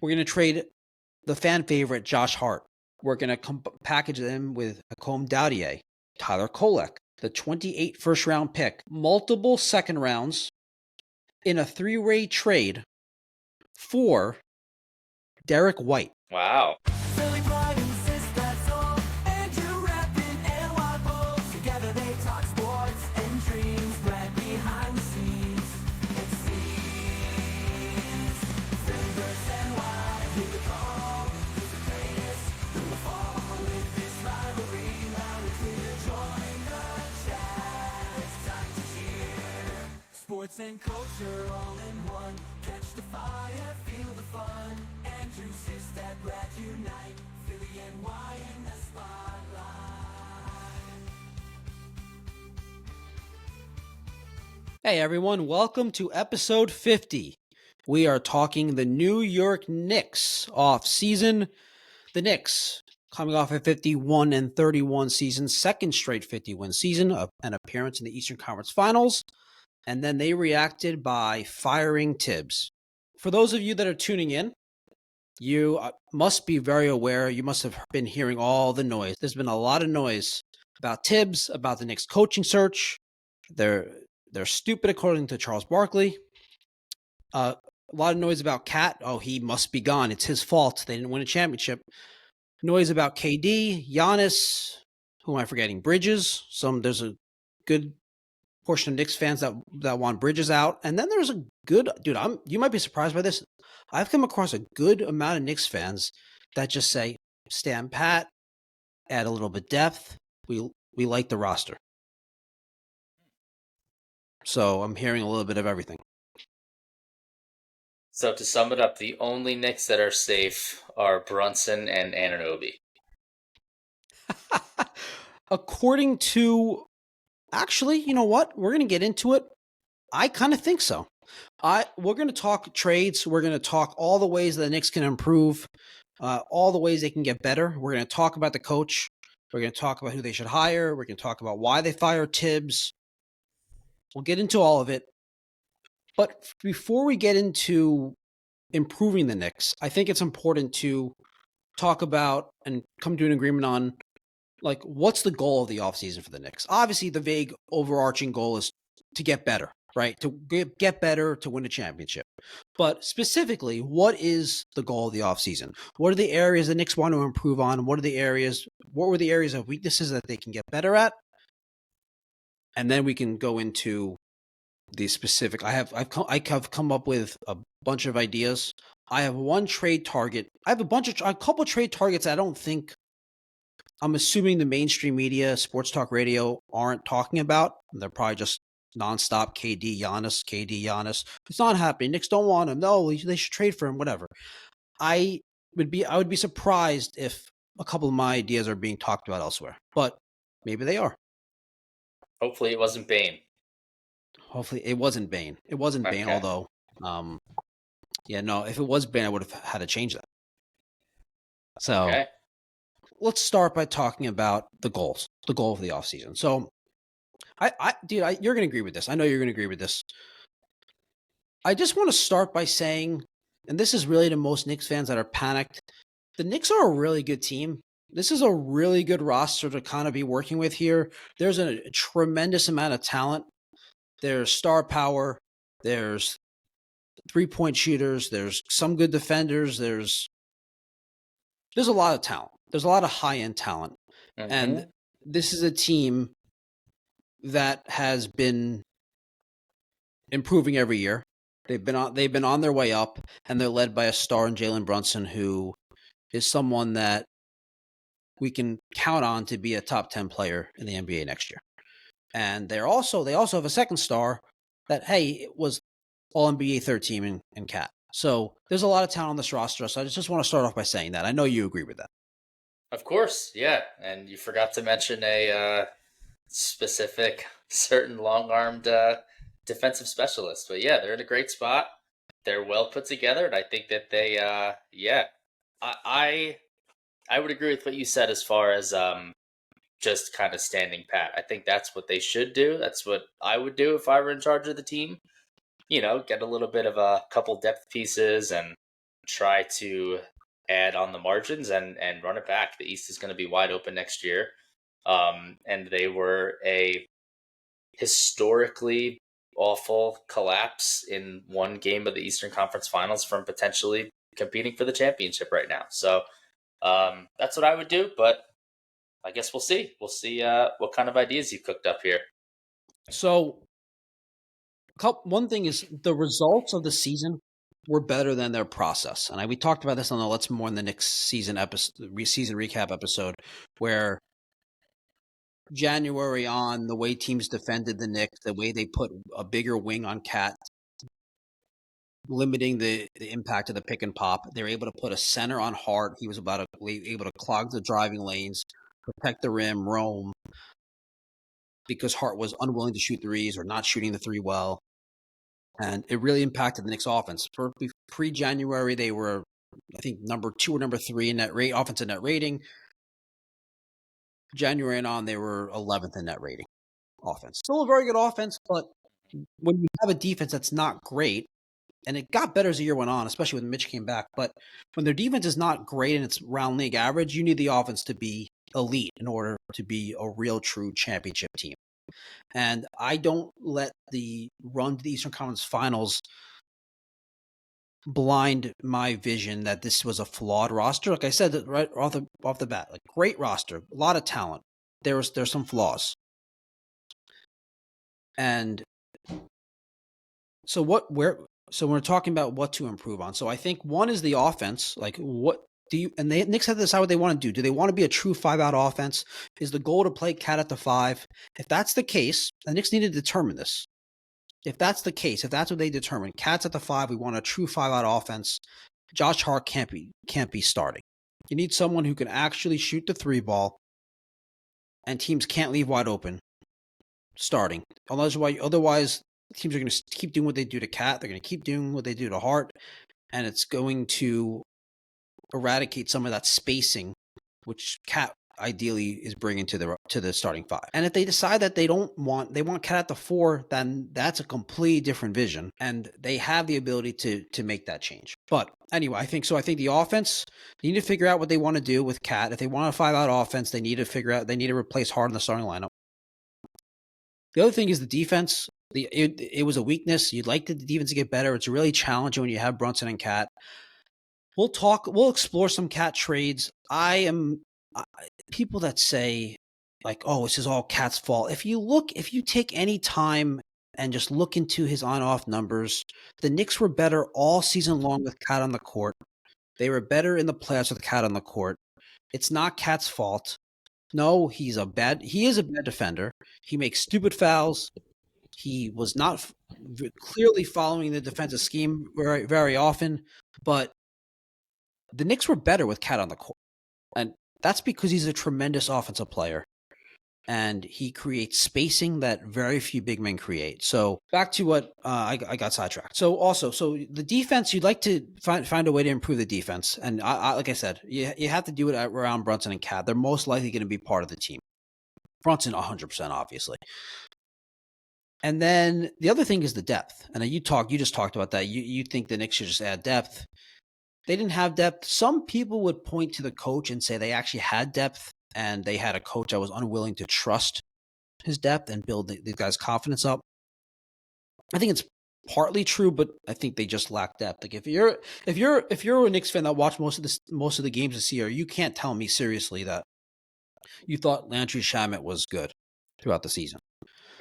We're going to trade the fan favorite Josh Hart. We're going to package them with Hakeem Doudier, Tyler Kolek, the 28th first-round pick, multiple second rounds in a three-way trade for Derek White. Wow. Sports and culture all in one. Catch the fire, feel the fun. Andrew Sistad, Brad unite. Philly and Y in the spotlight. Hey everyone, welcome to episode 50. We are talking the New York Knicks off-season. The Knicks coming off a 51-31 season, second straight 50-win season, an appearance in the Eastern Conference Finals. And then they reacted by firing Tibbs. For those of you that are tuning in, you must be very aware. You must have been hearing all the noise. There's been a lot of noise about Tibbs, about the Knicks coaching search. They're stupid, according to Charles Barkley. A lot of noise about Cat. Oh, he must be gone. It's his fault. They didn't win a championship. Noise about KD, Giannis. Who am I forgetting? Bridges. There's a good portion of Knicks fans that want Bridges out. And then there's a good, dude, you might be surprised by this. I've come across a good amount of Knicks fans that just say, stand pat, add a little bit depth. We like the roster. So I'm hearing a little bit of everything. So to sum it up, the only Knicks that are safe are Brunson and Anunoby. According to, actually, you know what? We're going to get into it. I kind of think so. We're going to talk trades. We're going to talk all the ways that the Knicks can improve, all the ways they can get better. We're going to talk about the coach. We're going to talk about who they should hire. We're going to talk about why they fired Tibbs. We'll get into all of it. But before we get into improving the Knicks, I think it's important to talk about and come to an agreement on, like, what's the goal of the offseason for the Knicks? Obviously, the vague overarching goal is to get better, right? To get better, to win a championship. But specifically, what is the goal of the offseason? What are the areas the Knicks want to improve on? What were the areas of weaknesses that they can get better at? And then we can go into the specific. I've come up with a bunch of ideas. I have one trade target. I have a couple trade targets I don't think, I'm assuming the mainstream media, sports talk radio, aren't talking about. They're probably just nonstop KD, Giannis. It's not happening. Knicks don't want him. No, they should trade for him, whatever. I would be surprised if a couple of my ideas are being talked about elsewhere, but maybe they are. Hopefully it wasn't Bane. Hopefully it wasn't Bane. It wasn't Bane, although, if it was Bane, I would have had to change that. So let's start by talking about the goal of the offseason. So, you're going to agree with this. I know you're going to agree with this. I just want to start by saying, and this is really to most Knicks fans that are panicked, the Knicks are a really good team. This is a really good roster to kind of be working with here. There's a tremendous amount of talent. There's star power. There's three-point shooters. There's some good defenders. There's a lot of talent. There's a lot of high-end talent. Mm-hmm. And this is a team that has been improving every year. They've been on their way up, and they're led by a star in Jalen Brunson, who is someone that we can count on to be a top 10 player in the NBA next year. And they also have a second star that, was All-NBA third team in Cat. So there's a lot of talent on this roster. So I just want to start off by saying that. I know you agree with that. Of course, yeah. And you forgot to mention a specific, certain long-armed defensive specialist. But yeah, they're in a great spot. They're well put together, and I think that they, I would agree with what you said as far as just kind of standing pat. I think that's what they should do. That's what I would do if I were in charge of the team. You know, get a little bit of a couple depth pieces and try to add on the margins and run it back. The East is going to be wide open next year. And they were a historically awful collapse in one game of the Eastern Conference Finals from potentially competing for the championship right now. So that's what I would do, but I guess we'll see. We'll see what kind of ideas you cooked up here. So, one thing is the results of the season were better than their process, and we talked about this on the Let's More in the Knicks season season recap episode, where January on, the way teams defended the Knicks, the way they put a bigger wing on Cat, limiting the impact of the pick and pop. They were able to put a center on Hart. He was able to clog the driving lanes, protect the rim, roam, because Hart was unwilling to shoot threes or not shooting the three well. And it really impacted the Knicks offense. For pre-January, they were, I think, number 2 or number 3 in net rate, offensive net rating. January and on, they were 11th in net rating offense. Still a very good offense, but when you have a defense that's not great, and it got better as the year went on, especially when Mitch came back, but when their defense is not great and it's round league average, you need the offense to be elite in order to be a real true championship team. And I don't let the run to the Eastern Conference Finals blind my vision that this was a flawed roster. Like I said right off the bat, like great roster, a lot of talent. There's some flaws. And so we're talking about what to improve on. So I think one is the offense. Like the Knicks have to decide what they want to do. Do they want to be a true 5-out offense? Is the goal to play Cat at the 5? If that's the case, the Knicks need to determine this. If that's the case, if that's what they determine, Cat's at the 5, we want a true 5-out offense. Josh Hart can't be starting. You need someone who can actually shoot the 3 ball, and teams can't leave wide open starting. Otherwise, teams are going to keep doing what they do to Cat. They're going to keep doing what they do to Hart, and it's going to eradicate some of that spacing, which Cat ideally is bringing to the starting 5. And if they decide that they want Cat at the 4, then that's a completely different vision, and they have the ability to make that change. But anyway, I think the offense, they need to figure out what they want to do with Cat. If they want a 5-out offense, they need to replace Hart in the starting lineup. The other thing is the defense. It was a weakness. You'd like the defense to get better. It's really challenging when you have Brunson and Cat. We'll explore some Cat trades. People that say, like, oh, this is all Cat's fault. If you take any time and just look into his on-off numbers, the Knicks were better all season long with Cat on the court. They were better in the playoffs with Cat on the court. It's not Cat's fault. No, he is a bad defender. He makes stupid fouls. He was not clearly following the defensive scheme very, very often, but the Knicks were better with Cat on the court. And that's because he's a tremendous offensive player, and he creates spacing that very few big men create. So back to what I got sidetracked. So the defense, you'd like to find a way to improve the defense. And I like I said, you have to do it around Brunson and Cat. They're most likely going to be part of the team. Brunson, 100%, obviously. And then the other thing is the depth. And you just talked about that. You think the Knicks should just add depth. They didn't have depth. Some people would point to the coach and say they actually had depth, and they had a coach that was unwilling to trust his depth and build the guy's confidence up. I think it's partly true, but I think they just lack depth. Like if you're a Knicks fan that watched most of the games this year, you can't tell me seriously that you thought Landry Shamet was good throughout the season.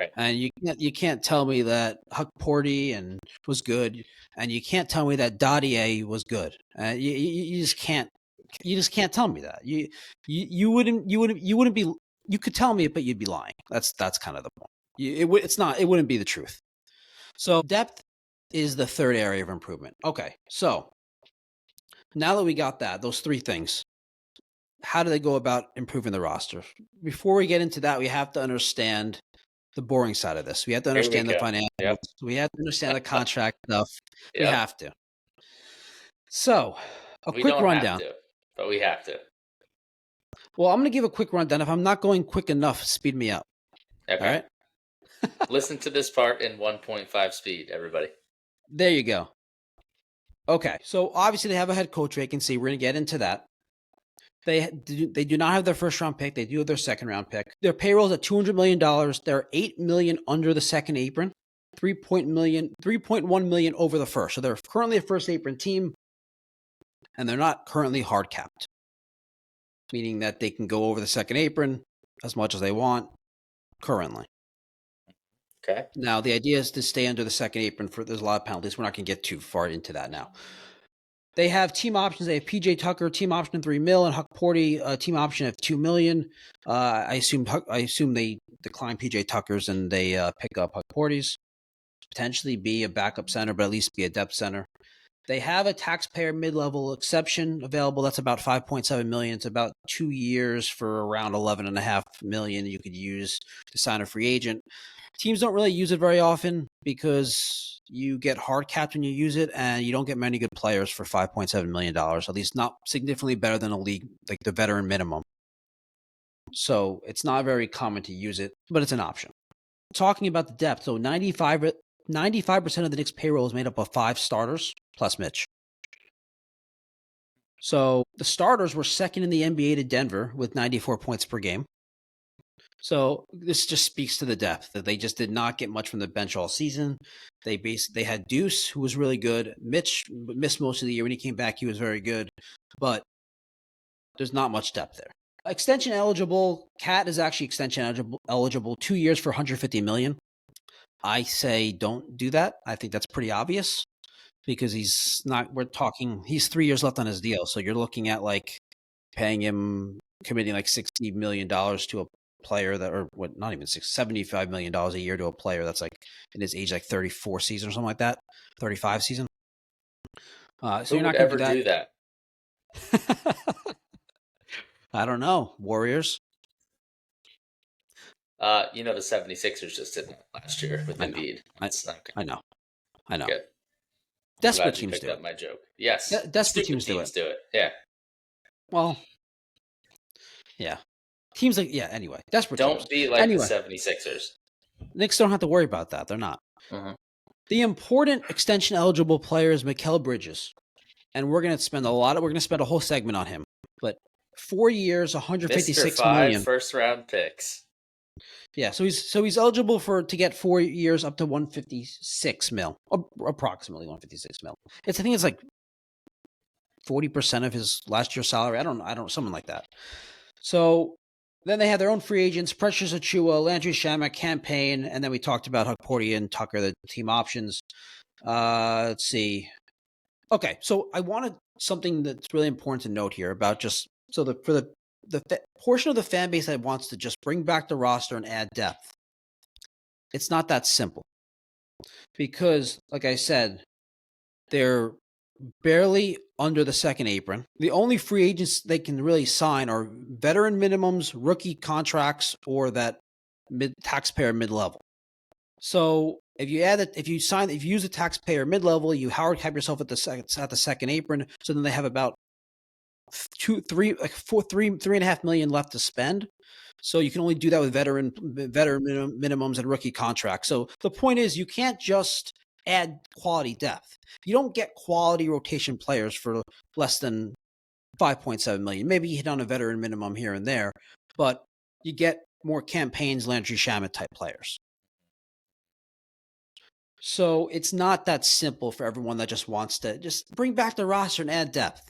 Right. And you can't tell me that Huck Porty was good, and you can't tell me that Dadier was good. You just can't tell me that. You wouldn't be. You could tell me it, but you'd be lying. That's kind of the point. It wouldn't be the truth. So depth is the third area of improvement. Okay, so now that we got those 3 things, how do they go about improving the roster? Before we get into that, we have to understand the boring side of this. We have to understand the financials. Yep. We have to understand the contract stuff. Yep. We have to. So, quick rundown. But we have to. Well, I'm going to give a quick rundown. If I'm not going quick enough, speed me up. Okay. All right? Listen to this part in 1.5 speed, everybody. There you go. Okay, so obviously they have a head coach vacancy. We're going to get into that. They do not have their first round pick. They do have their second round pick. Their payroll is at $200 million. They're $8 million under the second apron, 3.1 million over the first. So they're currently a first apron team, and they're not currently hard capped, meaning that they can go over the second apron as much as they want currently. Okay. Now, the idea is to stay under the second apron. There's a lot of penalties. We're not going to get too far into that now. They have team options. They have PJ Tucker, team option of $3 million, and Huck Porty, team option of $2 million. I assume they decline PJ Tucker's and they pick up Huck Porty's. Potentially be a backup center, but at least be a depth center. They have a taxpayer mid-level exception available. That's about $5.7 million. It's about 2 years for around $11.5 million you could use to sign a free agent. Teams don't really use it very often because you get hard capped when you use it, and you don't get many good players for $5.7 million, at least not significantly better than a league like the veteran minimum. So it's not very common to use it, but it's an option. Talking about the depth, so 95% of the Knicks payroll is made up of 5 starters plus Mitch. So the starters were second in the NBA to Denver with 94 points per game. So this just speaks to the depth that they just did not get much from the bench all season. They had Deuce, who was really good. Mitch missed most of the year. When he came back, he was very good, but there's not much depth there. Extension eligible. Cat is actually extension eligible 2 years for $150 million. I say don't do that. I think that's pretty obvious because he's 3 years left on his deal. So you're looking at like paying him, committing like $60 million to a player that, or what, not even $75 million a year to a player that's like in his age, like 34 season or something like that, 35 season. So Who you're not would going ever to do that? I don't know. Warriors. The 76ers just did that last year with Embiid. I know. Good. Desperate teams do up it. my joke. Yes. Desperate teams do it. Yeah. Well, yeah. Teams like, yeah, anyway. Desperate teams. Don't be like the 76ers. Knicks don't have to worry about that. They're not. Mm-hmm. The important extension eligible player is Mikal Bridges. And we're going to spend a whole segment on him. But 4 years, $156 million. First round picks. Yeah, so he's eligible to get 4 years up to $156 million, approximately $156 million. I think it's like 40% of his last year's salary. I don't something like that. So then they have their own free agents: Precious Achiuwa, Landry Shamet, Campaign, and then we talked about Huck Porty and Tucker, the team options. Let's see. Okay, so I wanted something that's really important to note here about for the portion of the fan base that wants to just bring back the roster and add depth. It's not that simple because, like I said, they're barely under the second apron. The only free agents they can really sign are veteran minimums, rookie contracts, or that taxpayer mid-level. So if you use a taxpayer mid-level, you hard cap yourself at the second apron. So then they have about $3.5 million left to spend. So you can only do that with veteran minimums and rookie contracts. So the point is, you can't just add quality depth. You don't get quality rotation players for less than $5.7 million. Maybe you hit on a veteran minimum here and there, but you get more Campaigns, Landry Shamet type players. So it's not that simple for everyone that just wants to just bring back the roster and add depth.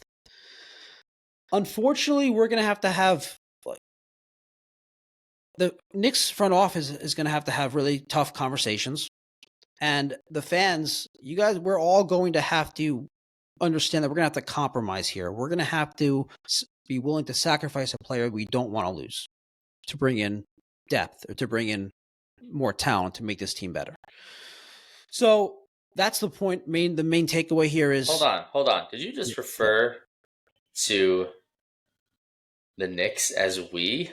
Unfortunately, we're going to have the Knicks front office is going to have really tough conversations. And the fans, you guys, we're all going to have to understand that we're going to have to compromise here. We're going to have to be willing to sacrifice a player we don't want to lose to bring in depth or to bring in more talent to make this team better. So that's the point. The main takeaway here is... Hold on. Did you just refer to the Knicks as we?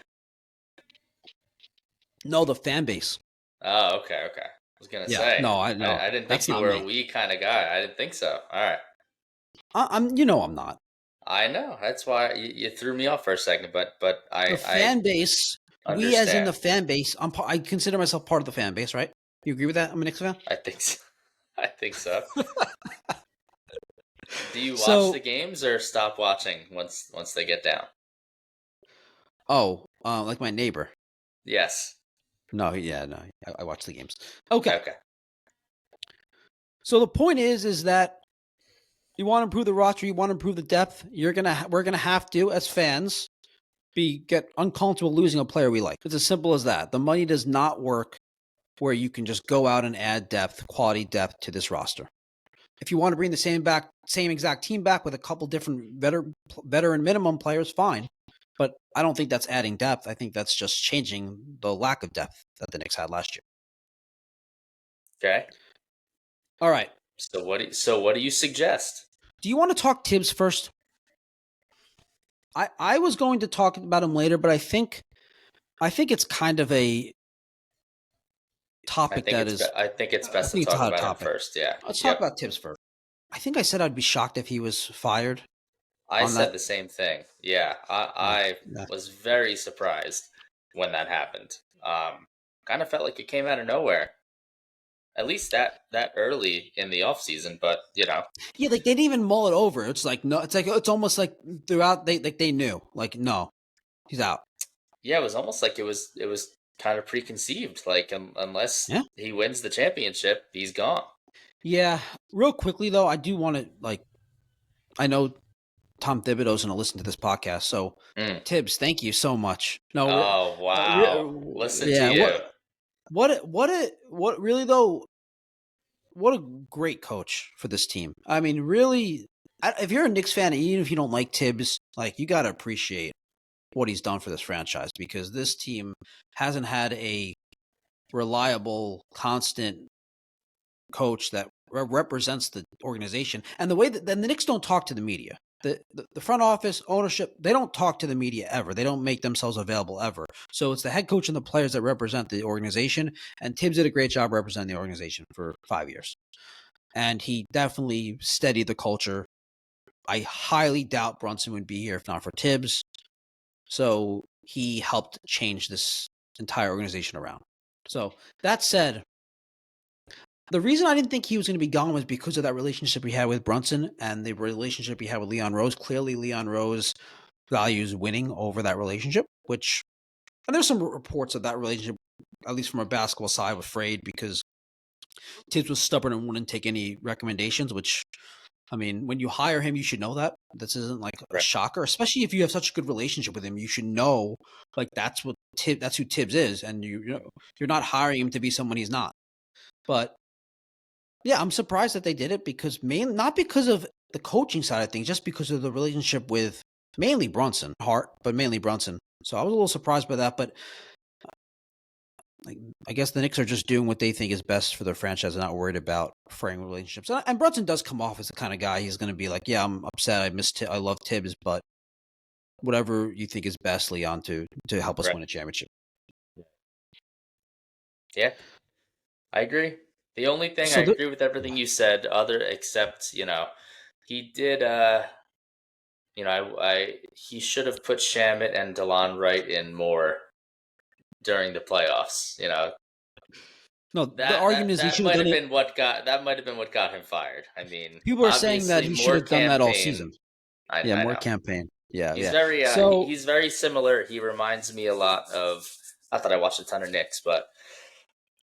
No, the fan base. Oh, okay. I was going to say. No, I didn't think you were a we kind of guy. I didn't think so. All right. I'm not. I know. That's why you threw me off for a second, but the fan base, understand. We as in the fan base, I consider myself part of the fan base, right? You agree with that? I'm a Knicks fan? I think so. Do you watch So, the games or stop watching once they get down? like my neighbor. Yes. No, yeah, no, I watch the games. Okay. Okay. So the point is that you want to improve the roster, you want to improve the depth. We're gonna have to, as fans, get uncomfortable losing a player we like. It's as simple as that. The money does not work where you can just go out and add depth, quality depth to this roster. If you want to bring the same exact team back with a couple different veteran minimum players, fine. But I don't think that's adding depth. I think that's just changing the lack of depth that the Knicks had last year. Okay. All right. So what do you suggest? Do you want to talk Tibbs first? I was going to talk about him later, but I think it's kind of a topic I think it's best to talk about him first. Yeah. Let's talk about Tibbs first. I think I said I'd be shocked if he was fired. I said the same thing. Yeah. I Yeah. was very surprised when that happened. Kind of felt like it came out of nowhere. At least that early in the offseason, but Yeah, like they didn't even mull it over. It's like no, it's almost like throughout they knew. Like, no, he's out. Yeah, it was almost like it was kind of preconceived. Like unless he wins the championship, he's gone. Yeah. Real quickly though, I do want to I know Tom Thibodeau's going to listen to this podcast, so Tibbs, thank you so much. No. Oh wow! Listen to you. What really though? What a great coach for this team. I mean, really, if you're a Knicks fan, even if you don't like Tibbs, you got to appreciate what he's done for this franchise, because this team hasn't had a reliable, constant coach that represents the organization. And the way that the Knicks don't talk to the media. The front office, ownership, they don't talk to the media ever. They don't make themselves available ever. So it's the head coach and the players that represent the organization. And Tibbs did a great job representing the organization for 5 years. And he definitely steadied the culture. I highly doubt Brunson would be here if not for Tibbs. So he helped change this entire organization around. So that said, the reason I didn't think he was going to be gone was because of that relationship he had with Brunson and the relationship he had with Leon Rose. Clearly, Leon Rose values winning over that relationship, and there's some reports of that relationship, at least from a basketball side, was frayed because Tibbs was stubborn and wouldn't take any recommendations, which, I mean, when you hire him, you should know that. This isn't a shocker, especially if you have such a good relationship with him. You should know, that's who Tibbs is, and you're not hiring him to be someone he's not. But yeah, I'm surprised that they did it not because of the coaching side of things, just because of the relationship with mainly Brunson, Hart, but mainly Brunson. So I was a little surprised by that, but I guess the Knicks are just doing what they think is best for their franchise and not worried about fraying relationships. And Brunson does come off as the kind of guy he's going to be like, yeah, I'm upset. I love Tibbs, but whatever you think is best, Leon, to help us win a championship. Yeah, I agree. The only thing I agree with everything you said, except he did. He should have put Shamet and DeLon Wright in more during the playoffs. No, the argument is he should have done it. That might have been what got him fired. I mean, people are saying that he should have done that all season. More campaign. Yeah, he's very similar. He reminds me a lot of. Not that I watched a ton of Knicks, but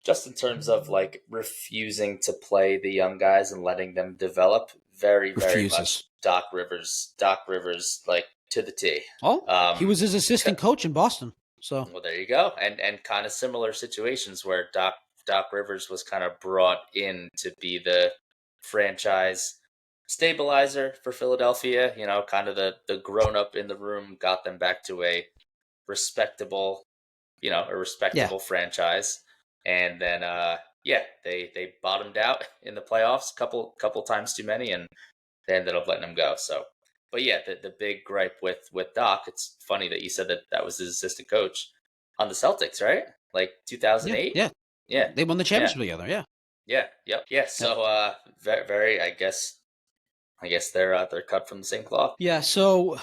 just in terms of refusing to play the young guys and letting them develop, very much Doc Rivers, to the T. Oh, he was his assistant coach in Boston. So well, there you go, and kind of similar situations where Doc Rivers was kind of brought in to be the franchise stabilizer for Philadelphia. Kind of the grown up in the room, got them back to a respectable franchise. And then, they bottomed out in the playoffs couple times too many, and they ended up letting him go. So, but yeah, the big gripe with Doc, it's funny that you said that was his assistant coach on the Celtics, right? 2008? Yeah. They won the championship together, yeah. Yeah, yep. Yeah, so, very, I guess they're cut from the same cloth. Yeah, so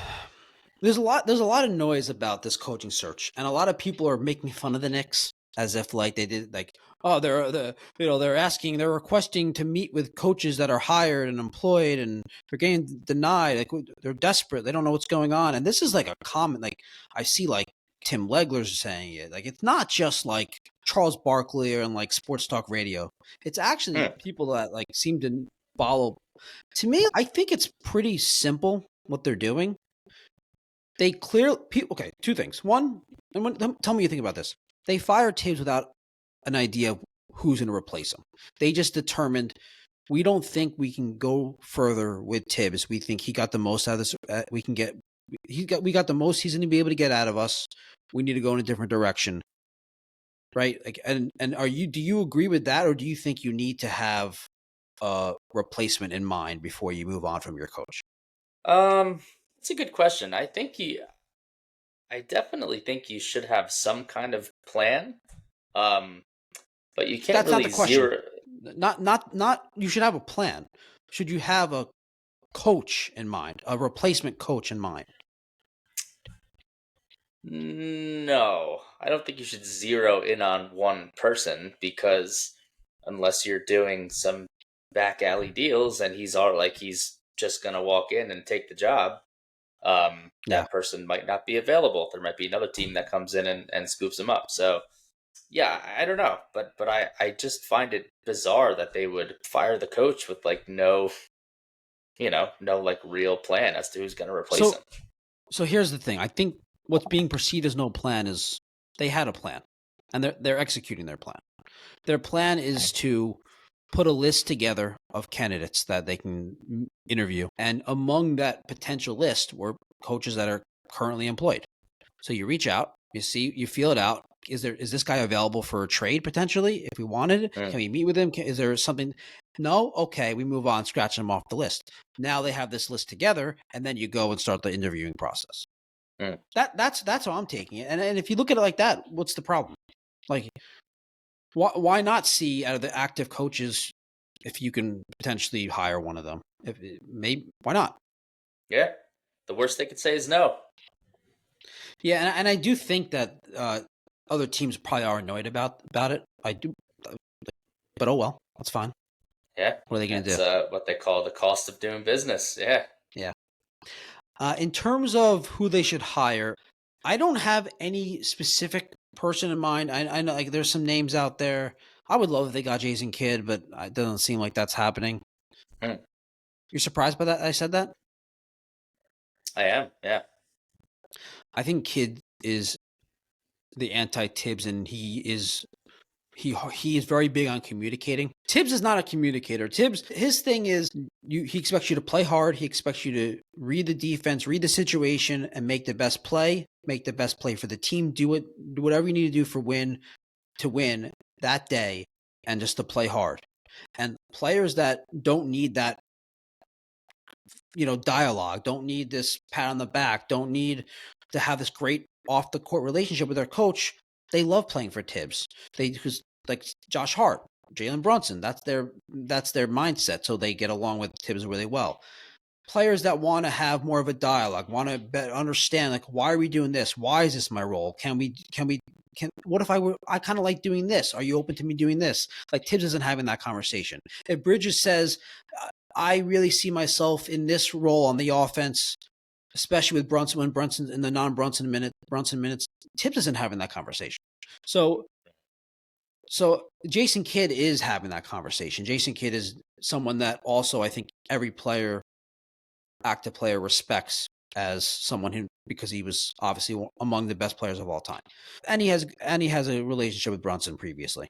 there's a lot of noise about this coaching search, and a lot of people are making fun of the Knicks as if they did Oh, they're requesting to meet with coaches that are hired and employed, and they're getting denied. Like they're desperate. They don't know what's going on. And this is like a comment. Like I see, like Tim Legler's saying it. Like it's not just like Charles Barkley or like sports talk radio. It's actually people that like seem to follow. To me, I think it's pretty simple what they're doing. They clearly okay. Two things. One, and tell me what you think about this. They fired Tibbs without an idea of who's going to replace him. They just determined we don't think we can go further with Tibbs. We think he got the most out of this. We got the most he's going to be able to get out of us. We need to go in a different direction, right? Like, and do you agree with that, or do you think you need to have a replacement in mind before you move on from your coach? It's a good question. I definitely think you should have some kind of plan. But you can't That's really not the question. Not. You should have a plan. Should you have a coach in mind, a replacement coach in mind? No, I don't think you should zero in on one person, because unless you're doing some back alley deals and he's just gonna walk in and take the job, that person might not be available. There might be another team that comes in and scoops him up. So. Yeah, I don't know, but I just find it bizarre that they would fire the coach with like no like real plan as to who's going to replace him. So here's the thing. I think what's being perceived as no plan is they had a plan, and they're executing their plan. Their plan is to put a list together of candidates that they can interview, and among that potential list were coaches that are currently employed. So you reach out, you feel it out. Is this guy available for a trade potentially if we wanted? Can we meet with him? Is there something? No? Okay, we move on, scratch him off the list. Now they have this list together, and then you go and start the interviewing process. That's how I'm taking it. And if you look at it like that, what's the problem? Like, why not see out of the active coaches if you can potentially hire one of them? Why not? Yeah, the worst they could say is no. Yeah, and I do think that other teams probably are annoyed about it. I do, but oh well, that's fine. Yeah, what are they going to do? What they call the cost of doing business. Yeah. In terms of who they should hire, I don't have any specific person in mind. I know like there's some names out there. I would love if they got Jason Kidd, but it doesn't seem like that's happening. You're surprised by that? I said that. I am. Yeah. I think Kidd is the anti-Tibbs, and he is very big on communicating. Tibbs is not a communicator. Tibbs, his thing is he expects you to play hard. He expects you to read the defense, read the situation, and make the best play. Make the best play for the team. Do whatever you need to do to win that day, and just to play hard. And players that don't need that, dialogue, don't need this pat on the back, don't need to have this great off the court relationship with their coach, they love playing for Tibbs. Because like Josh Hart, Jalen Brunson, that's their mindset. So they get along with Tibbs really well. Players that want to have more of a dialogue, want to understand, like, why are we doing this? Why is this my role? What if I kind of like doing this? Are you open to me doing this? Like Tibbs isn't having that conversation. If Bridges says, I really see myself in this role on the offense, especially with Brunson, when Brunson's in the non-Brunson minutes, Tibbs isn't having that conversation. So Jason Kidd is having that conversation. Jason Kidd is someone that also I think every active player respects as someone who, because he was obviously among the best players of all time. And he has a relationship with Brunson previously.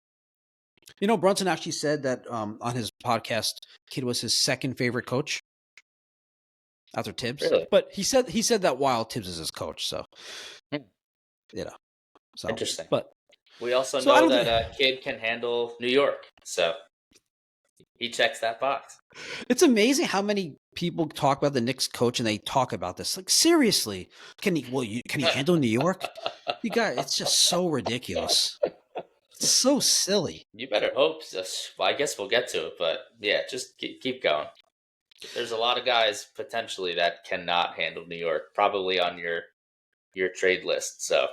Brunson actually said that on his podcast, Kidd was his second favorite coach after Tibbs. Really? But he said that while Tibbs is his coach. So, So interesting. But we also know that Kidd can handle New York, so he checks that box. It's amazing how many people talk about the Knicks coach and they talk about this. Like, seriously, can he handle New York? You guys, it's just so ridiculous. It's so silly. You better hope so. Well, I guess we'll get to it, but yeah, just keep going. There's a lot of guys potentially that cannot handle New York, probably on your trade list. So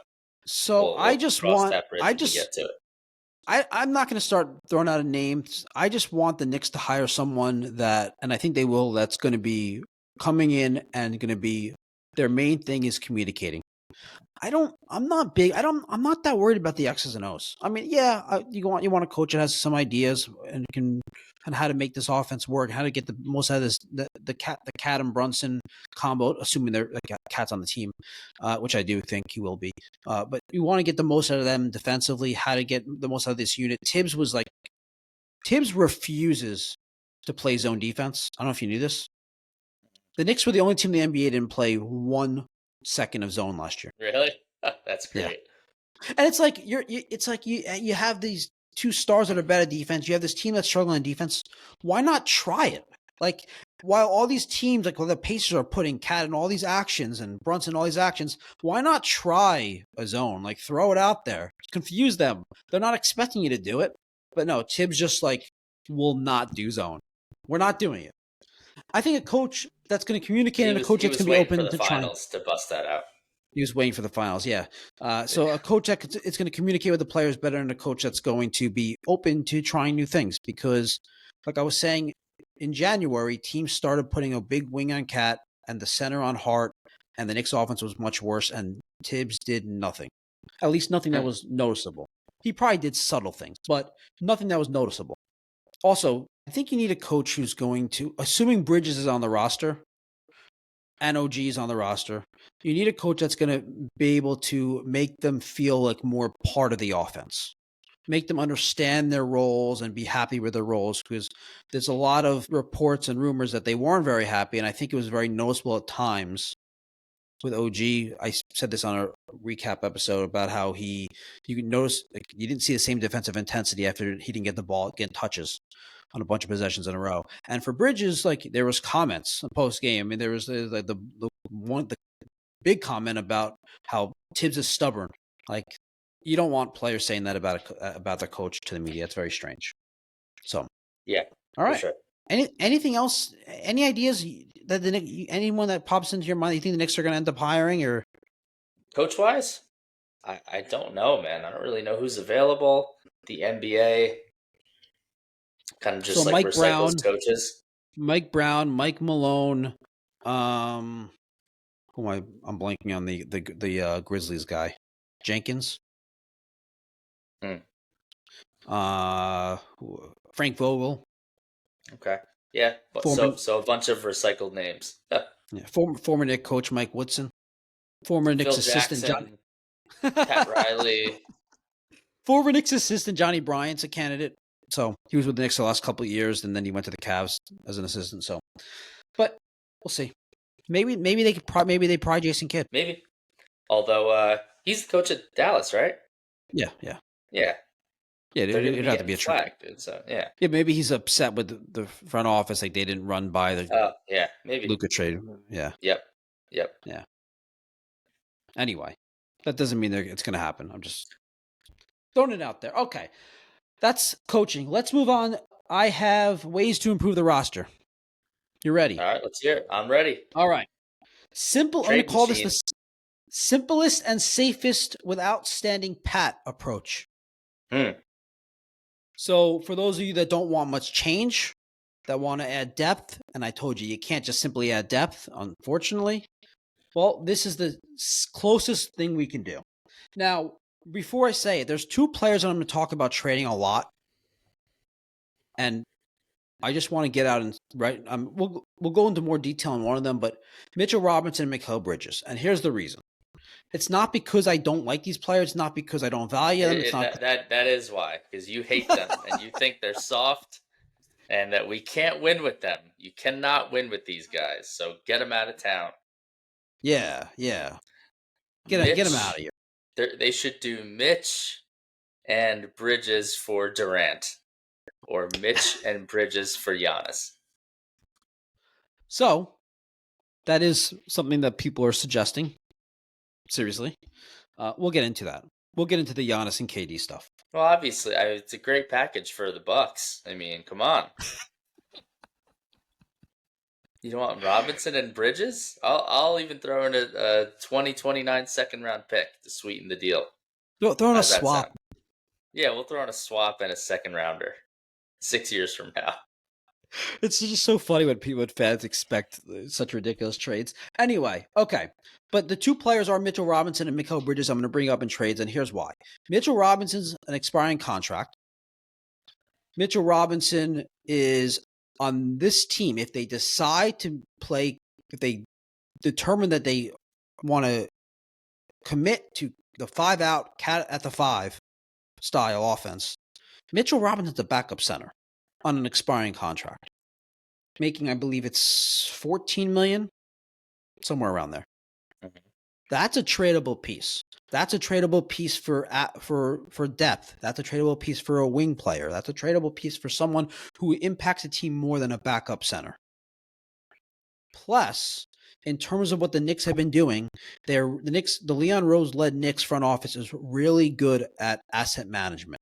we'll I just want get to it. I'm not going to start throwing out names. I just want the Knicks to hire someone that, and I think they will, that's going to be coming in and going to be, their main thing is communicating. I'm not that worried about the X's and O's. I mean, yeah, you want a coach that has some ideas and how to make this offense work, how to get the most out of this, the Cat and Brunson combo, assuming they're like Cat's on the team, which I do think he will be. But you want to get the most out of them defensively, how to get the most out of this unit. Tibbs refuses to play zone defense. I don't know if you knew this. The Knicks were the only team in the NBA didn't play 1 second of zone last year. Really? That's great. Yeah. And it's like you have these 2 stars that are better at defense. You have this team that's struggling in defense. Why not try it? Like, while all these teams, like the Pacers are putting Cat in all these actions and Brunson all these actions, why not try a zone? Like, throw it out there, confuse them. They're not expecting you to do it, but no, Tibbs just will not do zone. We're not doing it. I think a coach that's going to communicate and a coach that's going to be open to trying to bust that out. He was waiting for the finals, yeah. So a coach it's going to communicate with the players better than a coach that's going to be open to trying new things. Because, like I was saying, in January, teams started putting a big wing on Cat and the center on Hart, and the Knicks' offense was much worse, and Tibbs did nothing. At least nothing that was noticeable. He probably did subtle things, but nothing that was noticeable. Also, I think you need a coach who's going to, assuming Bridges is on the roster, and OG is on the roster, you need a coach that's going to be able to make them feel like more part of the offense. Make them understand their roles and be happy with their roles, because there's a lot of reports and rumors that they weren't very happy, and I think it was very noticeable at times with OG. I said this on a recap episode about how you can notice you didn't see the same defensive intensity after he didn't get the ball, get touches on a bunch of possessions in a row. And for Bridges, there was comments post game. I mean, there was the big comment about how Tibbs is stubborn. Like, you don't want players saying that about their coach to the media. It's very strange. So yeah, all right. Sure. Anything else? Any ideas that anyone that pops into your mind? You think the Knicks are going to end up hiring, or coach wise? I don't know, man. I don't really know who's available. The NBA kind of just Mike recycles Brown, coaches. Mike Brown, Mike Malone. I'm blanking on the Grizzlies guy, Jenkins. Frank Vogel. Okay. Yeah. So a bunch of recycled names. Yeah. Former Knicks coach Mike Woodson. Former Knicks assistant John. Pat Riley. Former Knicks assistant Johnny Bryant's a candidate. So he was with the Knicks the last couple of years, and then he went to the Cavs as an assistant. So, but we'll see. Maybe they pry Jason Kidd. Maybe. Although he's the coach at Dallas, right? Yeah. Yeah, it'd have to be a flag, dude. So yeah. Yeah, maybe he's upset with the front office, like they didn't run by the maybe Luka trade. Yeah. Yep. Yeah. Anyway, that doesn't mean it's going to happen. I'm just throwing it out there. Okay. That's coaching. Let's move on. I have ways to improve the roster. You ready? All right, let's hear it. I'm ready. All right. I'm going to call this the simplest and safest without standing pat approach. So for those of you that don't want much change, that want to add depth, and I told you can't just simply add depth, unfortunately. Well, this is the closest thing we can do. Now, before I say it, there's 2 players that I'm going to talk about trading a lot, and I just want to get out and we'll go into more detail on one of them, but Mitchell Robinson and Mikal Bridges. And here's the reason. It's not because I don't like these players. It's not because I don't value them. That is why, because you hate them and you think they're soft and that we can't win with them. You cannot win with these guys, so get them out of town. Yeah. Get them out of here. They should do Mitch and Bridges for Durant, or Mitch and Bridges for Giannis. So that is something that people are suggesting. Seriously. We'll get into that. We'll get into the Giannis and KD stuff. Well, obviously, it's a great package for the Bucks. I mean, come on. You don't want Robinson and Bridges? I'll even throw in a 2029 second round pick to sweeten the deal. Throw in a swap. Yeah, we'll throw in a swap and a second rounder 6 years from now. It's just so funny when fans expect such ridiculous trades. Anyway, okay. But the two players are Mitchell Robinson and Mikal Bridges. I'm going to bring up in trades, and here's why. Mitchell Robinson's an expiring contract. Mitchell Robinson is on this team. If they decide to play, if they determine that they want to commit to the 5-out, cat at the 5 style offense, Mitchell Robinson's a backup center on an expiring contract, making, I believe it's $14 million, somewhere around there. Mhm. That's a tradable piece. That's a tradable piece for depth. That's a tradable piece for a wing player. That's a tradable piece for someone who impacts a team more than a backup center. Plus, in terms of what the Knicks have been doing, the Leon Rose-led Knicks front office is really good at asset management.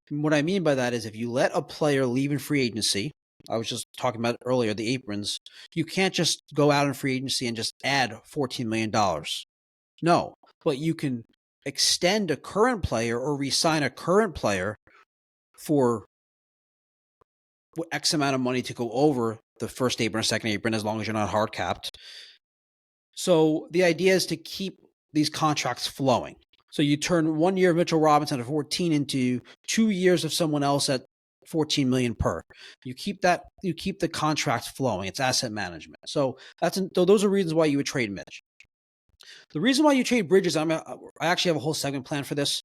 And what I mean by that is if you let a player leave in free agency, I was just talking about earlier, the aprons, you can't just go out in free agency and just add $14 million. No, but you can extend a current player or re-sign a current player for X amount of money to go over the first apron or second apron as long as you're not hard capped. So the idea is to keep these contracts flowing. So you turn 1 year of Mitchell Robinson at 14 into 2 years of someone else at 14 million per. You keep the contracts flowing. It's asset management. So those are reasons why you would trade Mitch. The reason why you trade Bridges, I actually have a whole segment plan for this.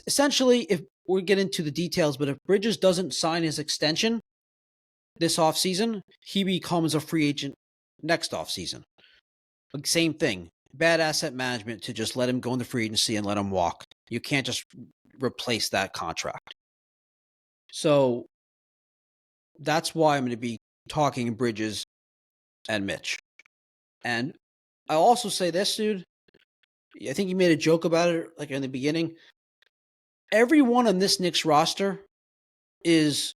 Essentially, if we get into the details, but if Bridges doesn't sign his extension this offseason, he becomes a free agent next offseason. Like, same thing. Bad asset management to just let him go into free agency and let him walk. You can't just replace that contract. So that's why I'm going to be talking Bridges and Mitch. And I'll also say this, dude. I think you made a joke about it like in the beginning. Everyone on this Knicks roster is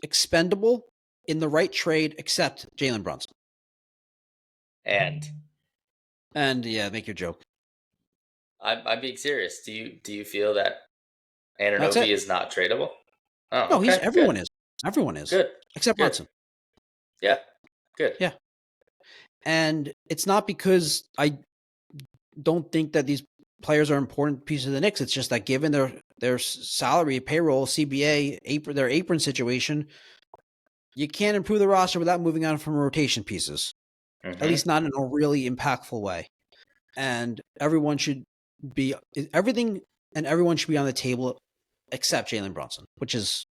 expendable in the right trade except Jalen Brunson. And yeah, make your joke. I'm being serious. Do you feel that That's Anunoby it. is not tradable? Oh, No, okay, everyone good. is. Everyone is. Good. Except Good. Brunson. Yeah. Good. Yeah. And it's not because I don't think that these players are important pieces of the Knicks. It's just that given their salary, payroll, CBA, their apron situation, you can't improve the roster without moving on from rotation pieces. Mhm. At least not in a really impactful way. And everyone should be on the table except Jalen Brunson, which is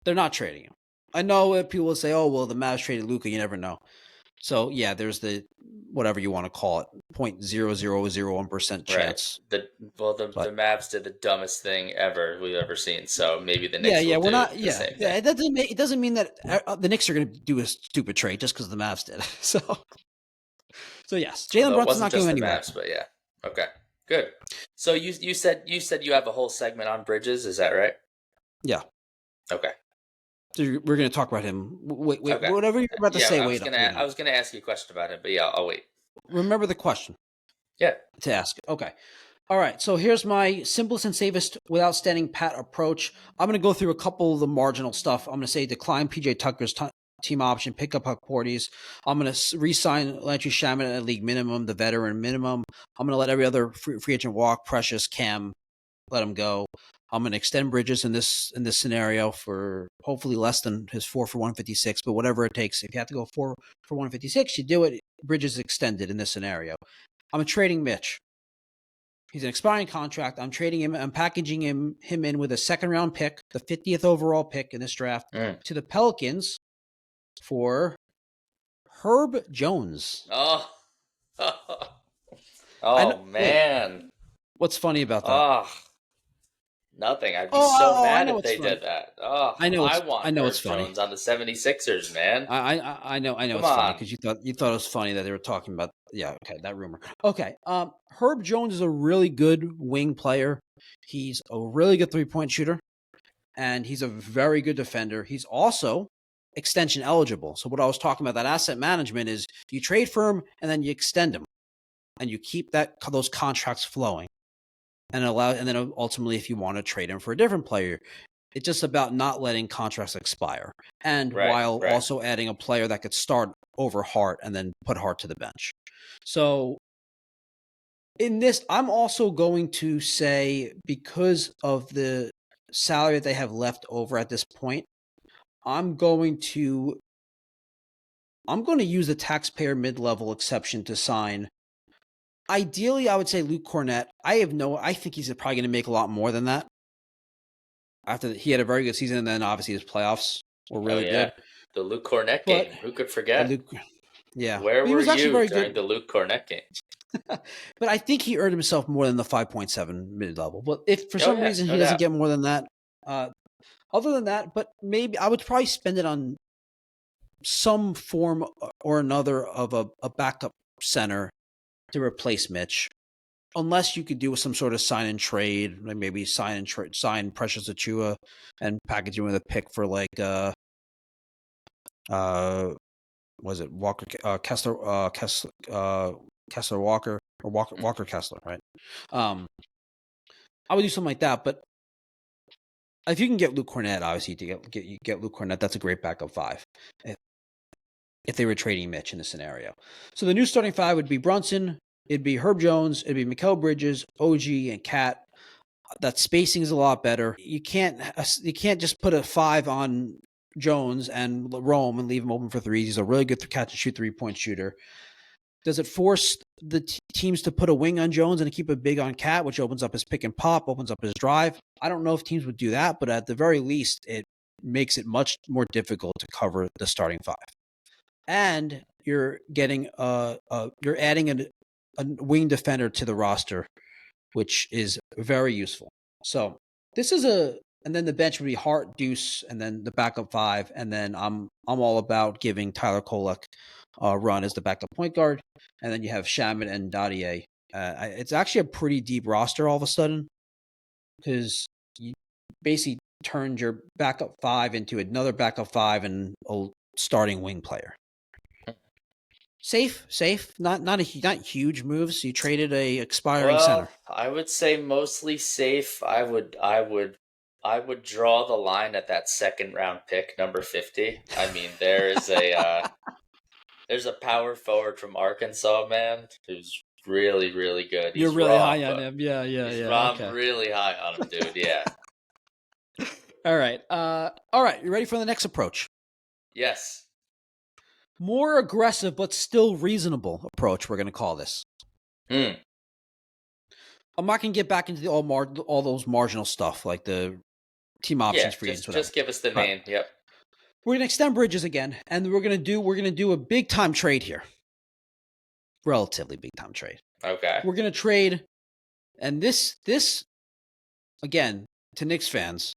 they're not trading him. I know people will say, "Oh, well, the Mavs traded Luka." You never know. So yeah, there's the whatever you want to call it, 0.0001% chance. Right. The Mavs did the dumbest thing ever we've ever seen. So maybe the Knicks will we're do not. the Yeah, same yeah. thing. It doesn't mean that the Knicks are going to do a stupid trade just because the Mavs did. So yes, Jalen Although it Brunson's wasn't not just going the anywhere. Mavs, but yeah. Okay. Good. So you said you have a whole segment on Bridges. Is that right? Yeah. Okay. So we're going to talk about him. Wait, Okay. whatever you're about to say. I was gonna ask you a question about him, but yeah, I'll wait. Remember the question. Yeah. To ask. Okay. All right. So here's my simplest and safest without standing pat approach. I'm going to go through a couple of the marginal stuff. I'm going to say decline PJ Tucker's team option, pick up Huck Porty's. I'm going to re-sign Landry Shaman at league minimum, the veteran minimum. I'm going to let every other free agent walk. Precious, Cam, let him go. I'm going to extend Bridges in this scenario for hopefully less than his 4 for 156, but whatever it takes. If you have to go 4 for 156, you do it. Bridges extended in this scenario. I'm trading Mitch. He's an expiring contract. I'm trading him. I'm packaging him in with a second round pick, the 50th overall pick in this draft, to the Pelicans for Herb Jones. Oh. Man. What's funny about that? Oh. Nothing. I'd be so mad if they did that. Oh, I know it's funny. Jones on the 76ers, man. I know it's funny because you thought it was funny that they were talking about that rumor. Okay. Herb Jones is a really good wing player. He's a really good 3-point shooter, and he's a very good defender. He's also extension eligible. So what I was talking about, that asset management, is you trade for him and then you extend him, and you keep those contracts flowing. and then ultimately, if you want to trade him for a different player, it's just about not letting contracts expire, and while also adding a player that could start over Hart and then put Hart to the bench. So in this, I'm also going to say, because of the salary that they have left over at this point, I'm going to use the taxpayer mid-level exception to sign. Ideally, I would say Luke Cornett. I think he's probably going to make a lot more than that. After he had a very good season, and then obviously his playoffs were really good. The Luke Cornett game. Who could forget? Where were you during the Luke Cornett game? But I think he earned himself more than the 5.7 mid-level. But if for some reason he doesn't get more than that, other than that, but maybe I would probably spend it on some form or another of a backup center to replace Mitch, unless you could do some sort of sign and trade, like maybe sign Precious Achiuwa and package him with a pick for like was it Walker Kessler Walker or Walker Kessler, right? I would do something like that, but if you can get Luke Cornett, obviously you get Luke Cornett, that's a great backup five. If they were trading Mitch in this scenario. So the new starting five would be Brunson, it'd be Herb Jones, it'd be Mikal Bridges, OG, and Cat. That spacing is a lot better. You can't just put a 5 on Jones and Rome and leave him open for threes. He's a really good catch and shoot 3-point shooter. Does it force the teams to put a wing on Jones and keep a big on Cat, which opens up his pick and pop, opens up his drive? I don't know if teams would do that, but at the very least, it makes it much more difficult to cover the starting five. And you're getting you're adding a wing defender to the roster, which is very useful. So this is and then the bench would be Hart, Deuce, and then the backup five, and then I'm all about giving Tyler Kolek a run as the backup point guard, and then you have Shaman and Dadier. It's actually a pretty deep roster all of a sudden, because you basically turned your backup five into another backup five and a starting wing player. Safe, not huge moves. You traded a expiring center. I would say mostly safe. I would draw the line at that second round pick, number 50. I mean, there's a power forward from Arkansas, man, who's really, really good. You're really high on him. Yeah. I'm really high on him, dude. Yeah. All right. You ready for the next approach? Yes. More aggressive, but still reasonable approach, we're going to call this. I'm not going to get back into all those marginal stuff, like the team options for just give us the name. Right. Yep. We're going to extend Bridges again, and we're going to do a big time trade here. Relatively big time trade. Okay. We're going to trade, and this again, to Knicks fans,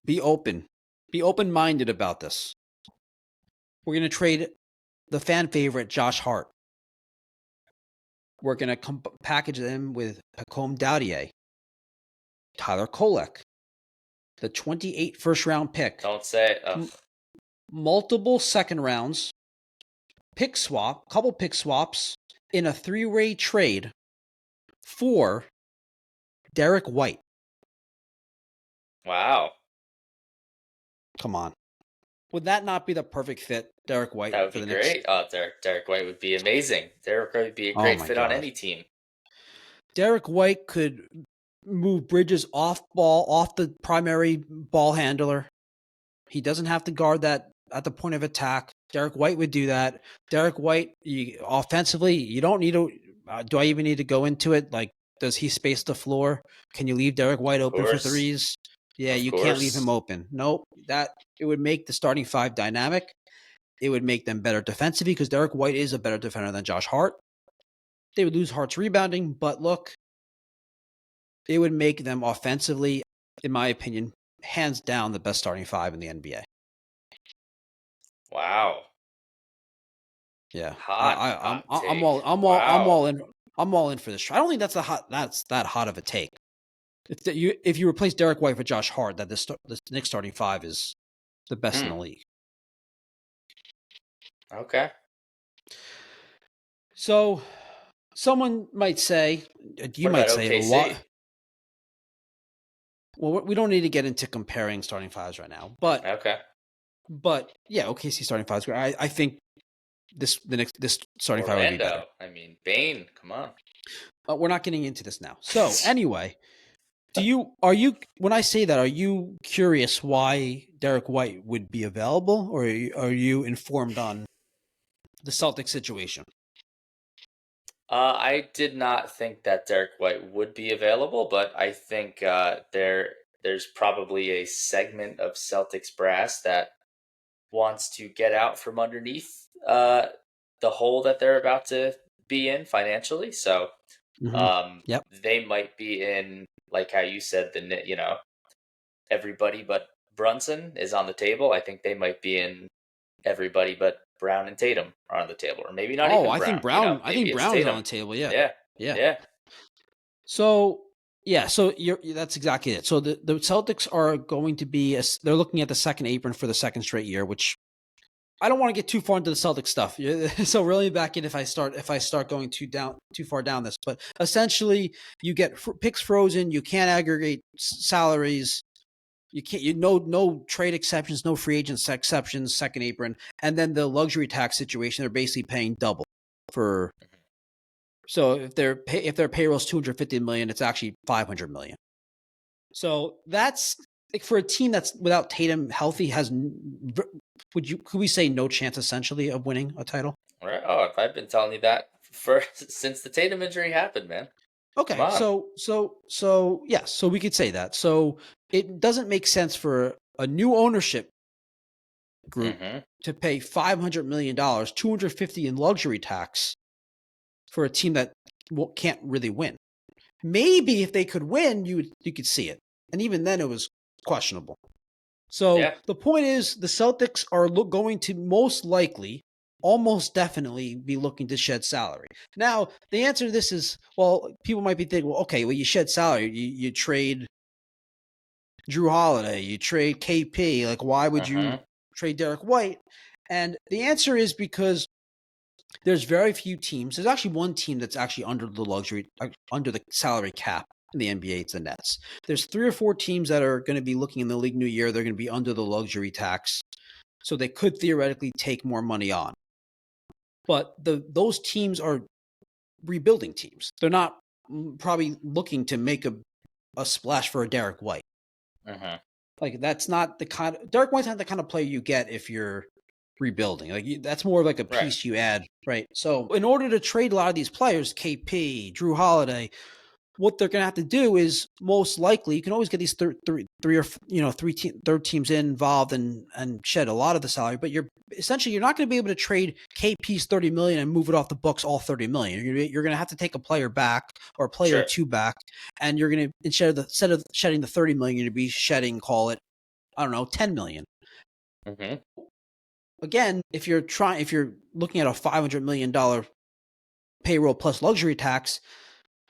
be open-minded about this. We're going to trade the fan favorite, Josh Hart. We're going to package them with Hakeem Dadier, Tyler Kolek, the 28 first-round pick. Don't say it. Multiple second rounds, couple pick swaps in a 3-way trade for Derek White. Wow. Come on. Would that not be the perfect fit, Derek White? That would be great. Derek White would be amazing. Derek White would be a great fit on any team. Derek White could move Bridges off the primary ball handler. He doesn't have to guard that at the point of attack. Derek White would do that. Derek White, offensively, you don't need to. Do I even need to go into it? Like, does he space the floor? Can you leave Derek White open for threes? Yeah, you can't leave him open. Nope. It would make the starting five dynamic. It would make them better defensively, because Derek White is a better defender than Josh Hart. They would lose Hart's rebounding, but look, it would make them offensively, in my opinion, hands down the best starting five in the NBA. Wow. Yeah. I'm all in. I'm all in for this. I don't think that's that hot of a take. If you replace Derek White for Josh Hart, that this Knicks starting five is the best in the league. Okay. So, someone might say, you might say, Well, we don't need to get into comparing starting fives right now, but Okay. yeah, OKC starting fives. I think this starting five would be better. Orlando. I mean, Bane. Come on. We're not getting into this now. So anyway, when I say that, are you curious why Derek White would be available, or are you informed on the Celtics situation? I did not think that Derek White would be available, but I think there's probably a segment of Celtics brass that wants to get out from underneath the hole that they're about to be in financially. So Yep. they might be in, like how you said, everybody but Brunson is on the table. I think they might be in everybody but Brown and Tatum are on the table, or maybe not Oh, even I think Brown. I think Maybe it's Brown's on Tatum. the table. Yeah. Yeah, Yeah. yeah. So that's exactly it. So the Celtics are going to be they're looking at the second apron for the second straight year, which I don't want to get too far into the Celtics stuff. So really back in if I start going too far down this, but essentially you get picks frozen, you can't aggregate salaries. You can't. No trade exceptions, no free agent exceptions. Second apron, and then the luxury tax situation. They're basically paying double for. So if their payroll is $250 million, it's actually $500 million. So that's like for a team that's without Tatum healthy could we say no chance essentially of winning a title? Right. Oh, if I've been telling you that since the Tatum injury happened, man. Okay, so yes, so we could say that. So it doesn't make sense for a new ownership group to pay $500 million, $250 in luxury tax for a team that can't really win. Maybe if they could win, you could see it, and even then it was questionable. So the point is, the Celtics are going to most likely, almost definitely, be looking to shed salary. Now, the answer to this is, well, people might be thinking, well, okay, well, you shed salary, you trade Drew Holiday, you trade KP, like why would you trade Derek White? And the answer is because there's very few teams. There's actually one team that's actually under the salary cap in the NBA. It's the Nets. There's 3 or 4 teams that are going to be looking in the league new year. They're going to be under the luxury tax. So they could theoretically take more money on. But those teams are rebuilding teams. They're not probably looking to make a splash for a Derek White. Like that's not the kind of Derek White's not the kind of player you get if you're rebuilding. Like that's more like a piece you add, right? So in order to trade a lot of these players, KP, Drew Holiday, what they're going to have to do is most likely you can always get these third teams involved and shed a lot of the salary, but you're not going to be able to trade KP's $30 million and move it off the books all $30 million. You're going to have to take a player back or a player or two back, and you're going to instead of shedding the $30 million, you're going to be shedding, call it, I don't know, $10 million. Again, if you're looking at a $500 million payroll plus luxury tax,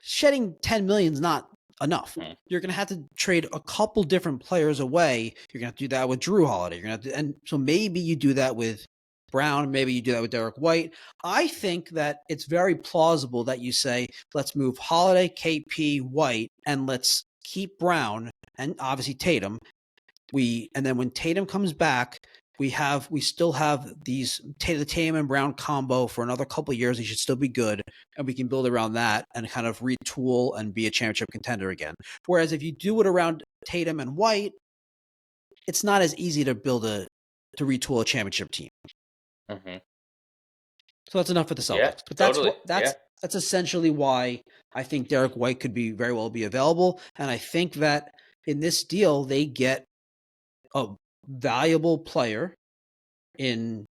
shedding $10 million is not enough. You're going to have to trade a couple different players away. You're going to have to do that with Drew Holiday. And so maybe you do that with Brown. Maybe you do that with Derek White. I think that it's very plausible that you say, let's move Holiday, KP, White, and let's keep Brown and obviously Tatum. And then when Tatum comes back, we still have the Tatum and Brown combo for another couple of years. He should still be good, and we can build around that and kind of retool and be a championship contender again. Whereas if you do it around Tatum and White, it's not as easy to retool a championship team. So that's enough for the Celtics. Yeah, but that's essentially why I think Derek White could very well be available, and I think that in this deal they get a valuable player I'm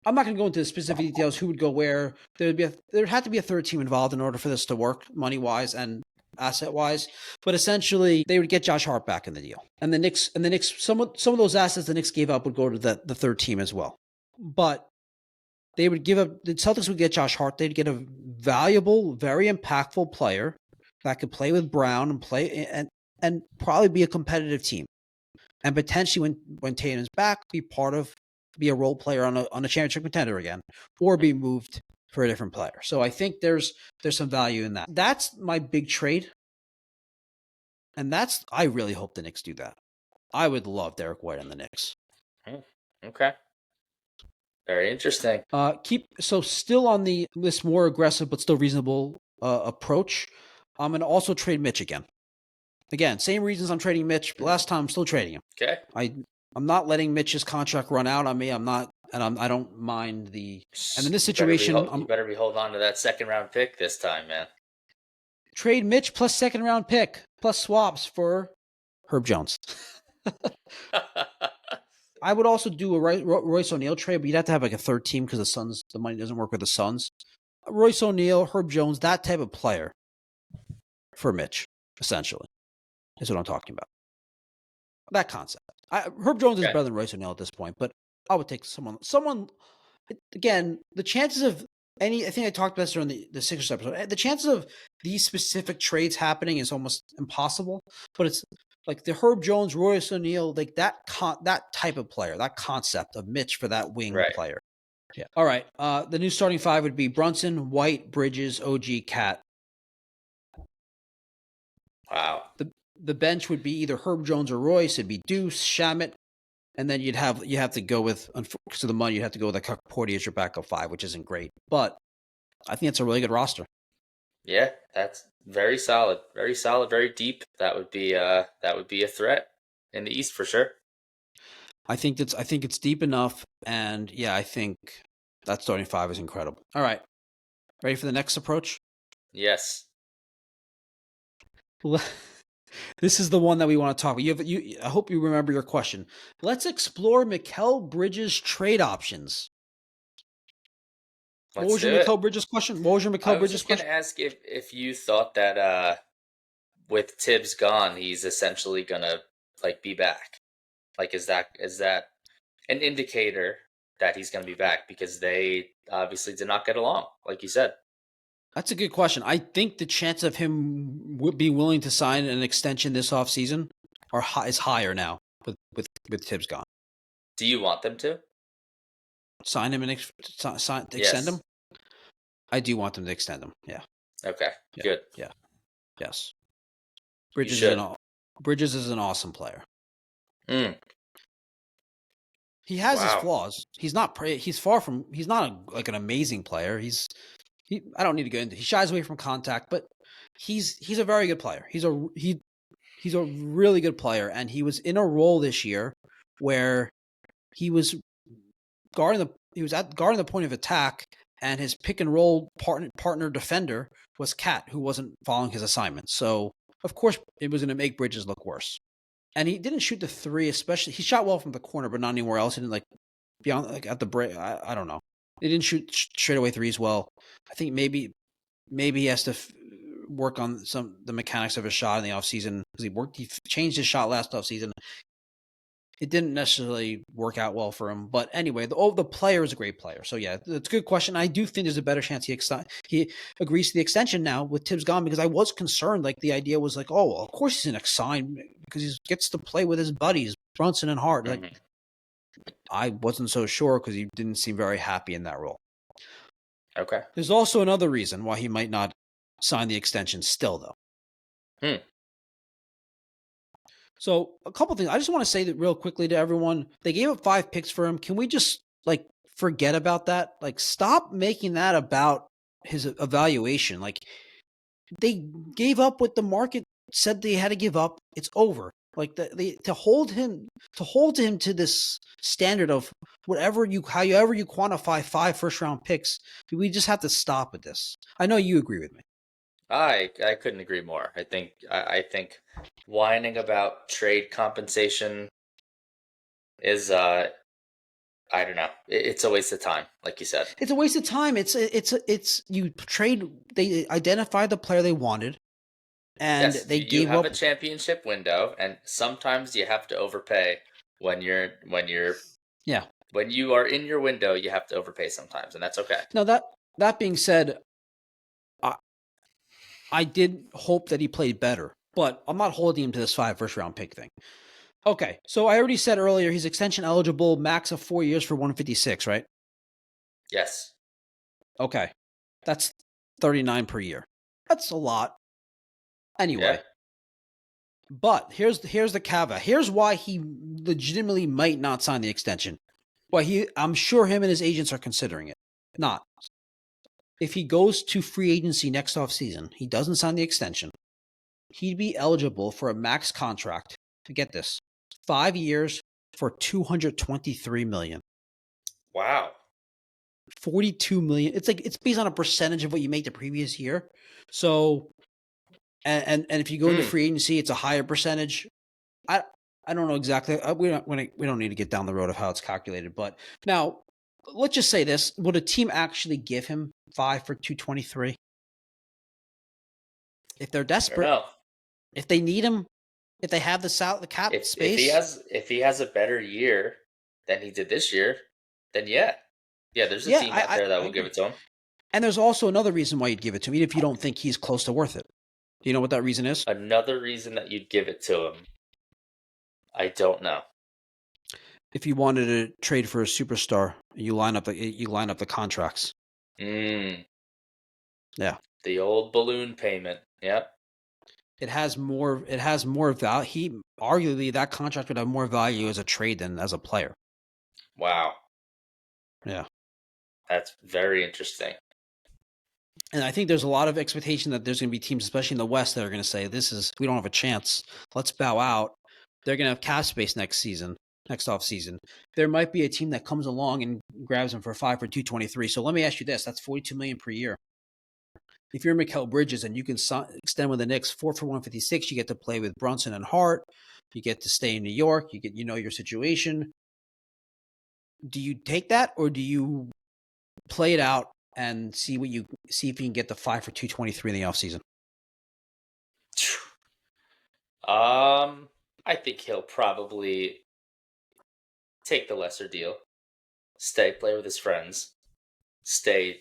not going to go into the specific details who would go where. There'd have to be a third team involved in order for this to work money-wise and asset-wise. But essentially, they would get Josh Hart back in the deal. And the Knicks, some of those assets the Knicks gave up would go to the third team as well. But they would the Celtics would get Josh Hart. They'd get a valuable, very impactful player that could play with Brown and probably be a competitive team. And potentially when Tatum's back, be a role player on a championship contender again, or be moved for a different player. So I think there's some value in that. That's my big trade. And I really hope the Knicks do that. I would love Derek White on the Knicks. Okay. Very interesting. Still on this more aggressive but still reasonable approach, I'm going to also trade Mitch again. Again, same reasons I'm trading Mitch, but last time I'm still trading him. Okay. I'm not letting Mitch's contract run out on me. I don't mind and in this situation, you better be holding on to that second round pick this time, man. Trade Mitch plus second round pick plus swaps for Herb Jones. I would also do a Royce O'Neal trade, but you'd have to have like a third team because the money doesn't work with the Suns. Royce O'Neal, Herb Jones, that type of player for Mitch, essentially, is what I'm talking about. That concept. Herb Jones is better than Royce O'Neal at this point, but I would take someone. Again, the chances of I think I talked about this during the Sixers episode. The chances of these specific trades happening is almost impossible, but it's like the Herb Jones, Royce O'Neal, like that type of player, that concept of Mitch for that wing player. Yeah. All right. The new starting five would be Brunson, White, Bridges, OG, Cat. Wow. The bench would be either Herb Jones or Royce. It'd be Deuce, Shamet, and then you have to go with, because of the money, you'd have to go with a Porty as your backup five, which isn't great. But I think it's a really good roster. Yeah, that's very solid, very deep. That would be a threat in the East for sure. I think it's deep enough, and yeah, I think that starting five is incredible. All right, ready for the next approach? Yes. This is the one that we want to talk about. I hope you remember your question. Let's explore Mikal Bridges trade options. What was your Mikal Bridges question? I was just going to ask if you thought that with Tibbs gone, he's essentially going to be back. Like, is that an indicator that he's going to be back? Because they obviously did not get along, like you said. That's a good question. I think the chance of him being willing to sign an extension this offseason is higher now with Tibbs gone. Do you want them to sign him and extend him? I do want them to extend him. Yeah. Okay. Yeah. Good. Yeah. Yes. Bridges is an awesome player. He has his flaws. He's not an amazing player. I don't need to go into. He shies away from contact, but he's a very good player. He's a really good player, and he was in a role this year where he was guarding the point of attack, and his pick and roll partner defender was Cat, who wasn't following his assignments. So of course it was going to make Bridges look worse. And he didn't shoot the three, especially he shot well from the corner, but not anywhere else. He didn't beyond at the break. I don't know. He didn't shoot straight away threes well. I think maybe he has to work on the mechanics of his shot in the offseason because he changed his shot last offseason. It didn't necessarily work out well for him. But anyway, the player is a great player. So yeah, it's a good question. I do think there's a better chance he agrees to the extension now with Tibbs gone, because I was concerned. Like, the idea was like, oh, well, of course he's an excited because he gets to play with his buddies, Brunson and Hart. Mm-hmm. Like, I wasn't so sure because he didn't seem very happy in that role. Okay. There's also another reason why he might not sign the extension still, though. So a couple things. I just want to say that real quickly to everyone. They gave up 5 picks for him. Can we just forget about that? Stop making that about his evaluation. They gave up what the market said they had to give up. It's over. To hold him to this standard of however you quantify 5 first-round picks, we just have to stop with this. I know you agree with me. I couldn't agree more. I think whining about trade compensation is I don't know. It's a waste of time, like you said. It's a waste of time. You trade. They identified the player they wanted, and they gave up a championship window, and sometimes you have to overpay when you are in your window. You have to overpay sometimes, and that's okay. Now that being said, I did hope that he played better, but I'm not holding him to this 5 first-round pick thing. Okay, so I already said earlier he's extension eligible, max of 4 years for 156, right? Yes. Okay, that's 39 per year. That's a lot. Anyway, But here's the caveat. Here's why he legitimately might not sign the extension. I'm sure him and his agents are considering it. Not. If he goes to free agency next offseason, he doesn't sign the extension, he'd be eligible for a max contract. To get this, 5 years for $223 million. Wow. $42 million. It's based on a percentage of what you make the previous year. So, and if you go into free agency, it's a higher percentage. I don't know exactly. We don't need to get down the road of how it's calculated. But now, let's just say this: would a team actually give him 5 for 223? If they're desperate, if they need him, if they have the cap space, if he has a better year than he did this year, then yeah, there's a team out there that will give it to him. And there's also another reason why you'd give it to him, even if you don't think he's close to worth it. Do you know what that reason is? Another reason that you'd give it to him, I don't know. If you wanted to trade for a superstar, you line up the contracts. Yeah. The old balloon payment. Yep. It has more value. Arguably that contract would have more value as a trade than as a player. Wow. Yeah. That's very interesting. And I think there's a lot of expectation that there's going to be teams, especially in the West, that are going to say, we don't have a chance. Let's bow out. They're going to have cap space next offseason. There might be a team that comes along and grabs him for 5 for 223. So let me ask you this. That's $42 million per year. If you're Mikal Bridges and you can extend with the Knicks 4 for 156, you get to play with Brunson and Hart. You get to stay in New York. You know your situation. Do you take that, or do you play it out and see if you can get the 5 for 223 in the offseason? I think he'll probably take the lesser deal, play with his friends, stay,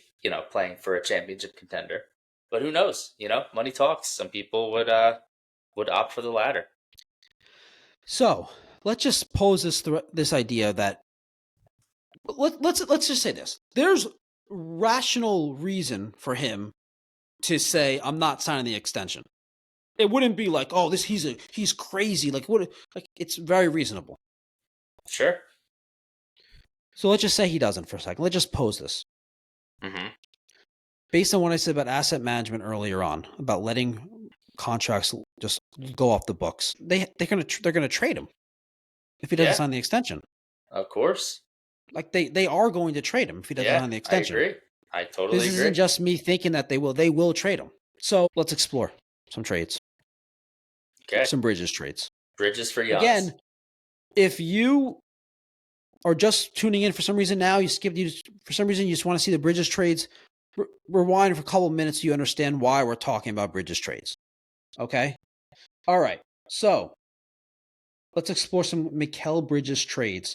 playing for a championship contender. But who knows? Money talks. Some people would opt for the latter. So let's just pose this idea that let's just say this: there's rational reason for him to say, "I'm not signing the extension." It wouldn't be like, "Oh, he's crazy." It's very reasonable. Sure. So let's just say he doesn't for a second. Let's just pose this. Mm-hmm. Based on what I said about asset management earlier on, about letting contracts just go off the books, they're gonna trade him if he doesn't sign the extension. Of course. Like they are going to trade him if he doesn't sign the extension. I agree. I totally agree. This isn't just me thinking that they will trade him. So let's explore some trades. Okay. Some Bridges trades. Bridges for Giannis. Again, if you are just tuning in for some reason now, you just want to see the Bridges trades, rewind for a couple of minutes so you understand why we're talking about Bridges trades. Okay? All right. So let's explore some Mikal Bridges trades.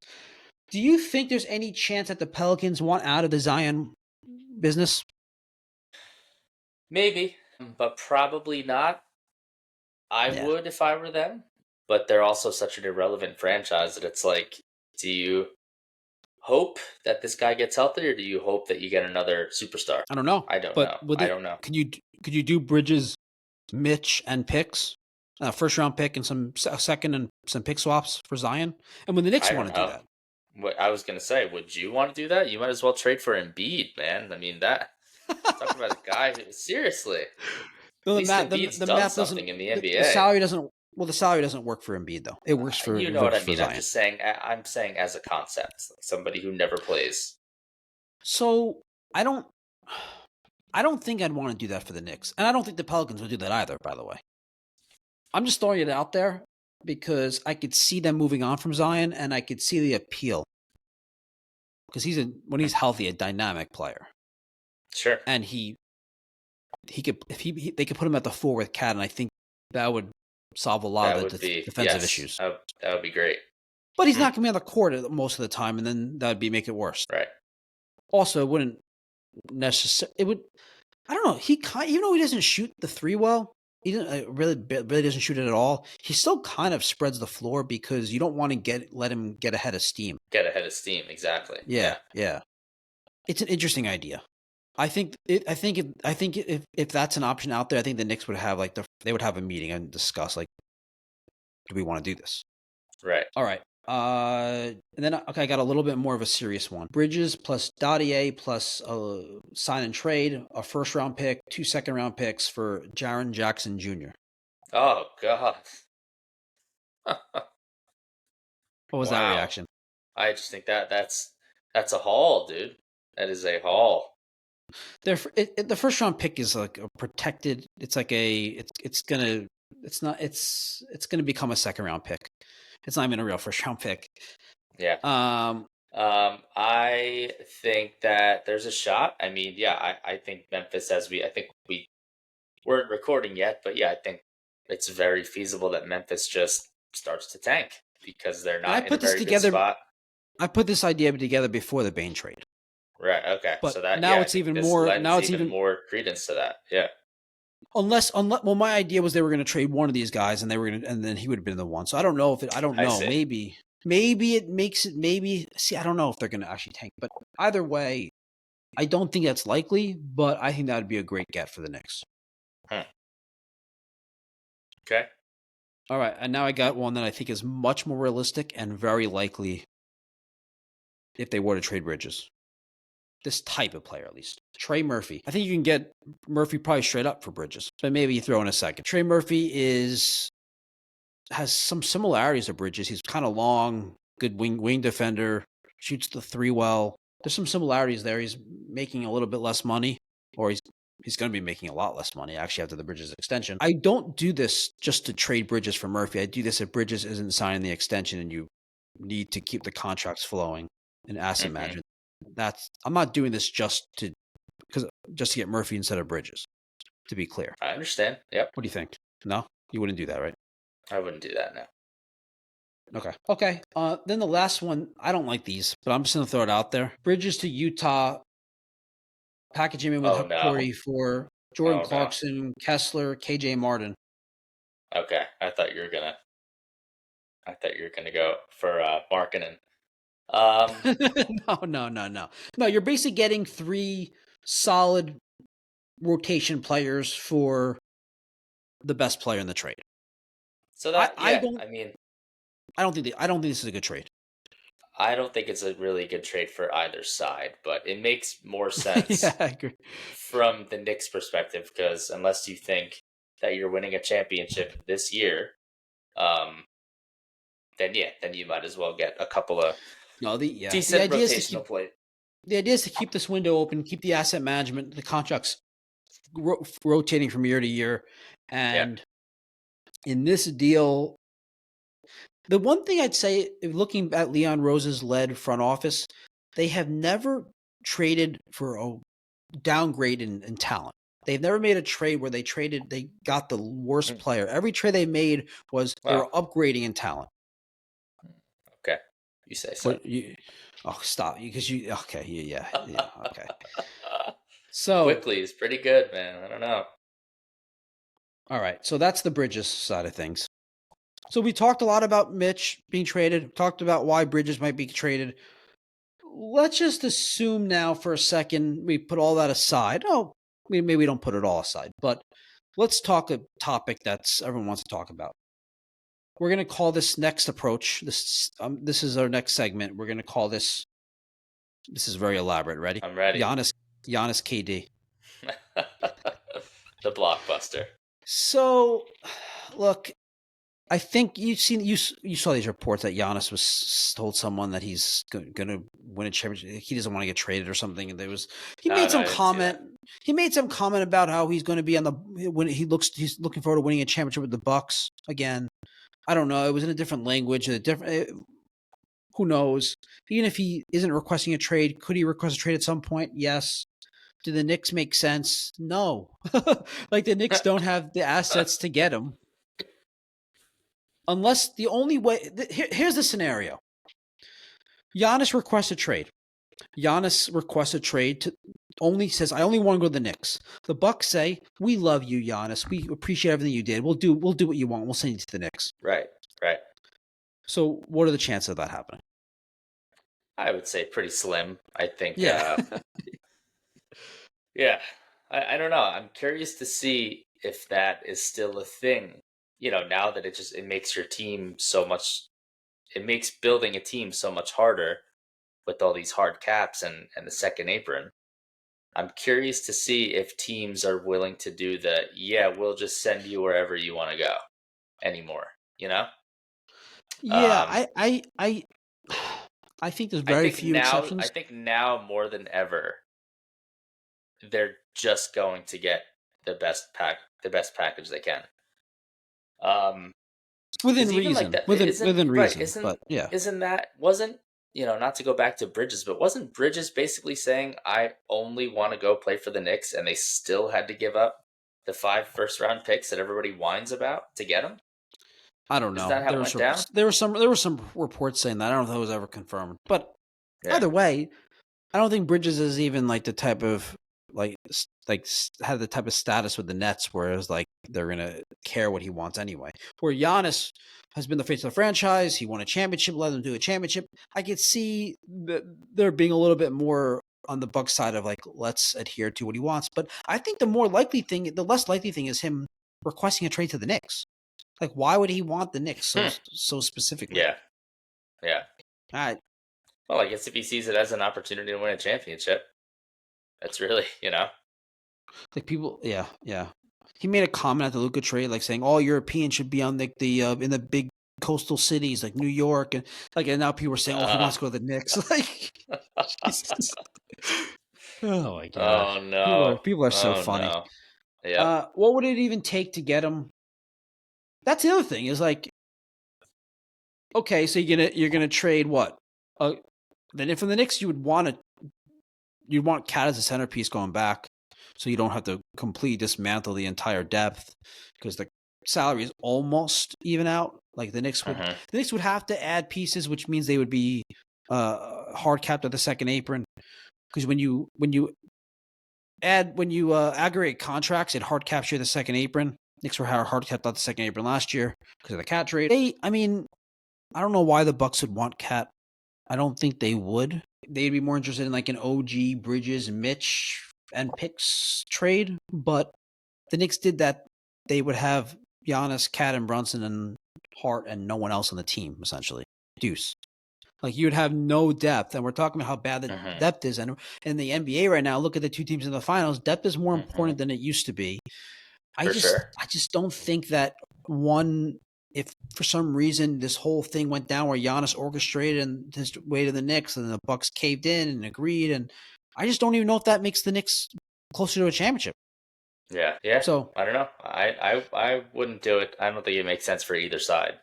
Do you think there's any chance that the Pelicans want out of the Zion business? Maybe, but probably not. I would if I were them, but they're also such an irrelevant franchise that it's like, do you hope that this guy gets healthy, or do you hope that you get another superstar? I don't know. I don't know. Could you do Bridges, Mitch, and picks? First round pick and some second and some pick swaps for Zion? And when the Knicks want to do that. What I was going to say, would you want to do that? You might as well trade for Embiid, man. I mean, talking about a guy who, seriously. No, at least Embiid's done something in the NBA. The salary doesn't work for Embiid though. It works for you know what I mean. Zion. I'm saying as a concept, like somebody who never plays. So I don't think I'd want to do that for the Knicks, and I don't think the Pelicans would do that either. By the way, I'm just throwing it out there because I could see them moving on from Zion, and I could see the appeal because when he's healthy, a dynamic player. Sure, and he could they could put him at the 4 with Cat, and I think that would solve a lot of the defensive issues. That would be great. But he's not going to be on the court most of the time, and then that would make it worse. Right. Also, it wouldn't necessarily. It would. I don't know. Even though he doesn't shoot the 3 well, he really doesn't shoot it at all. He still kind of spreads the floor because you don't want to let him get ahead of steam. Exactly. Yeah. It's an interesting idea. I think if that's an option out there, I think the Knicks would have they would have a meeting and discuss do we want to do this? Right. All right. And then I got a little bit more of a serious one. Bridges plus Dottier plus sign and trade, a first round pick, 2 second round picks for Jaren Jackson Jr. Oh God. What was that Wow. reaction? I just think that's a haul, dude. That is a haul. The first round pick is like a protected. It's like it's gonna become a second round pick. It's not even a real first round pick. Yeah. I think that there's a shot. I mean, yeah, I think Memphis, I think we weren't recording yet, but yeah, I think it's very feasible that Memphis just starts to tank because they're And I not in a put this very good together. spot. I put this idea together before the Bane trade. Right. Okay. But So that now I it's think even this more. lends Now it's even even more credence to that. Yeah. unless well, my idea was they were going to trade one of these guys, and and then he would have been the one. So I don't know if I don't know. see. Maybe it makes it. See, I don't know if they're going to actually tank. But either way, I don't think that's likely. But I think that would be a great get for the Knicks. Okay. All right, and now I got one that I think is much more realistic and very likely if they were to trade Bridges. This type of player, at least. Trey Murphy. I think you can get Murphy probably straight up for Bridges, but maybe you throw in a second. Trey Murphy has some similarities to Bridges. He's kind of long, good wing defender, shoots the three well. There's some similarities there. He's making a little bit less money, or he's going to be making a lot less money actually after the Bridges extension. I don't do this just to trade Bridges for Murphy. I do this if Bridges isn't signing the extension and you need to keep the contracts flowing and asset management. I'm not doing this just to get Murphy instead of Bridges, to be clear. I understand. Yep. What do you think? No? You wouldn't do that, right? I wouldn't do that now. Okay. Then the last one, I don't like these, but I'm just going to throw it out there. Bridges to Utah, package him in with Corey for Jordan Clarkson, Kessler, KJ Martin. Okay. I thought you were gonna go for Markkanen. No, you're basically getting 3 solid rotation players for the best player in the trade. So that I don't think this is a good trade. I don't think it's a really good trade for either side, but it makes more sense Yeah, I agree. from the Knicks' perspective because unless you think that you're winning a championship this year, then you might as well get a couple of decent rotational play. The idea is to keep this window open, keep the asset management, the contracts rotating from year to year, and in this deal, the one thing I'd say, looking at Leon Rose's led front office, they have never traded for a downgrade in talent. They've never made a trade where they got the worst player. Every trade they made was they were upgrading in talent. Okay, you say so. Stop, because okay. So Quickly is pretty good, man. I don't know. All right, so that's the Bridges side of things. So we talked a lot about Mitch being traded, talked about why Bridges might be traded. Let's just assume now for a second we put all that aside. Maybe we don't put it all aside, but let's talk a topic that's everyone wants to talk about. We're going to call this next approach. This is our next segment. We're going to call this. This is very elaborate. Ready? I'm ready. Giannis KD. The blockbuster. So, look, I think you saw these reports that Giannis was told someone that he's going to win a championship. He doesn't want to get traded or something. And he made some comment. He made some comment about how he's going to be he's looking forward to winning a championship with the Bucks again. I don't know. It was in a different language. Who knows? Even if he isn't requesting a trade, could he request a trade at some point? Yes. Do the Knicks make sense? No. Like the Knicks don't have the assets to get him. Unless the only way... Here's the scenario. Giannis requests a trade. Says, I only want to go to the Knicks. The Bucks say, we love you, Giannis. We appreciate everything you did. We'll do what you want. We'll send you to the Knicks. Right. So what are the chances of that happening? I would say pretty slim. I think. Yeah. Yeah. I don't know. I'm curious to see if that is still a thing now that it makes your team so much, it makes building a team so much harder with all these hard caps and the second apron. I'm curious to see if teams are willing to do we'll just send you wherever you want to go anymore, Yeah, Um, I think there's I very think few now, I exceptions. think now more than ever, they're just going to get the best package they can. Um, Within because even like reason. that Within right, reason. But yeah. isn't that wasn't not to go back to Bridges, but wasn't Bridges basically saying I only want to go play for the Knicks, and they still had to give up the 5 first-round picks that everybody whines about to get him? I don't Isn't know. that how it went down? There were some reports saying that. I don't know if that was ever confirmed. But Yeah. either way, I don't think Bridges is even like the type of had the type of status with the Nets where it's like they're gonna care what he wants anyway. Where Giannis has been the face of the franchise, he won a championship, let them do a championship. I could see there being a little bit more on the Bucks side of like let's adhere to what he wants. But I think the less likely thing is him requesting a trade to the Knicks. Like, why would he want the Knicks Hmm. so specifically? Yeah. Yeah. I Well, I guess if he sees it as an opportunity to win a championship, that's really, like people, yeah. He made a comment at the Luka trade, like saying all Europeans should be on the in the big coastal cities like New York and now people are saying, oh, he wants to go to the Knicks. Like, Jesus. Oh my god, Oh no. people are so Oh funny. no. Yep. What would it even take to get him? That's the other thing is like, okay, so you're gonna trade what? Then if from the Knicks you'd want Cat as a centerpiece going back, so you don't have to completely dismantle the entire depth because the salary is almost even out. Like the Knicks would have to add pieces, which means they would be hard capped at the second apron. Because when you aggregate contracts, it hard caps you the second apron. Knicks were hard capped at the second apron last year because of the Cat trade. I don't know why the Bucks would want Cat. I don't think they would. They'd be more interested in like an OG, Bridges, Mitch, and picks trade. But the Knicks did that. They would have Giannis, Cat, and Brunson, and Hart, and no one else on the team, essentially. Deuce. Like, you'd have no depth. And we're talking about how bad the depth is. And in the NBA right now, look at the two teams in the finals. Depth is more important than it used to be. I just don't think that one, if for some reason this whole thing went down where Giannis orchestrated and his way to the Knicks and the Bucks caved in and agreed, and I just don't even know if that makes the Knicks closer to a championship. Yeah. So I don't know. I wouldn't do it. I don't think it makes sense for either side.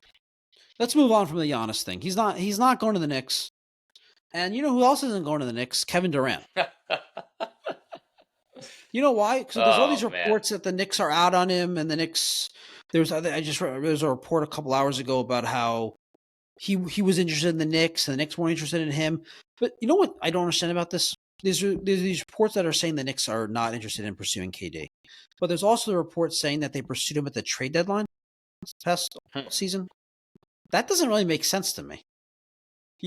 let's move on from the Giannis thing. He's not going to the Knicks. And you know who else isn't going to the Knicks? Kevin Durant. You know why? Because there's all these reports that the Knicks are out on him, and the Knicks. There's a report a couple hours ago about how he was interested in the Knicks, and the Knicks weren't interested in him. But you know what I don't understand about this? There's these reports that are saying the Knicks are not interested in pursuing KD, but there's also the reports saying that they pursued him at the trade deadline past season. That doesn't really make sense to me.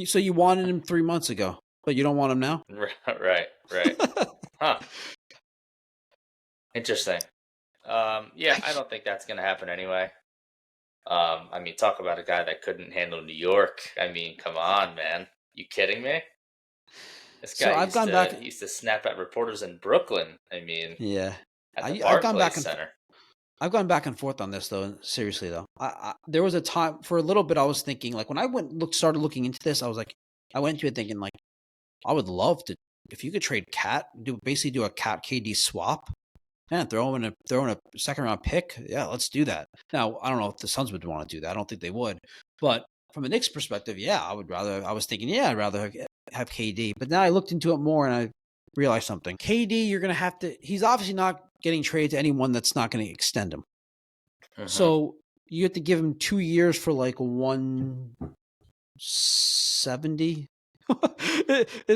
So you wanted him 3 months ago, but you don't want him now? Right. Huh. Interesting. Yeah, I don't think that's going to happen anyway. Talk about a guy that couldn't handle New York. Come on, man. You kidding me? This guy used to snap at reporters in Brooklyn. Yeah. At the Barclays Center. I've gone back and forth on this though. Seriously though, there was a time for a little bit I was thinking like when I started looking into this, I was like, I went to it thinking like, I would love to if you could trade Cat, basically do a Cat KD swap, and throw in a second round pick. Yeah, let's do that. Now I don't know if the Suns would want to do that. I don't think they would, but from a Knicks perspective, yeah, I would rather. I was thinking, yeah, I'd rather have KD. But now I looked into it more and I realized something. KD, you're gonna have to. He's obviously not getting traded to anyone that's not going to extend him. So you have to give him 2 years for like 170.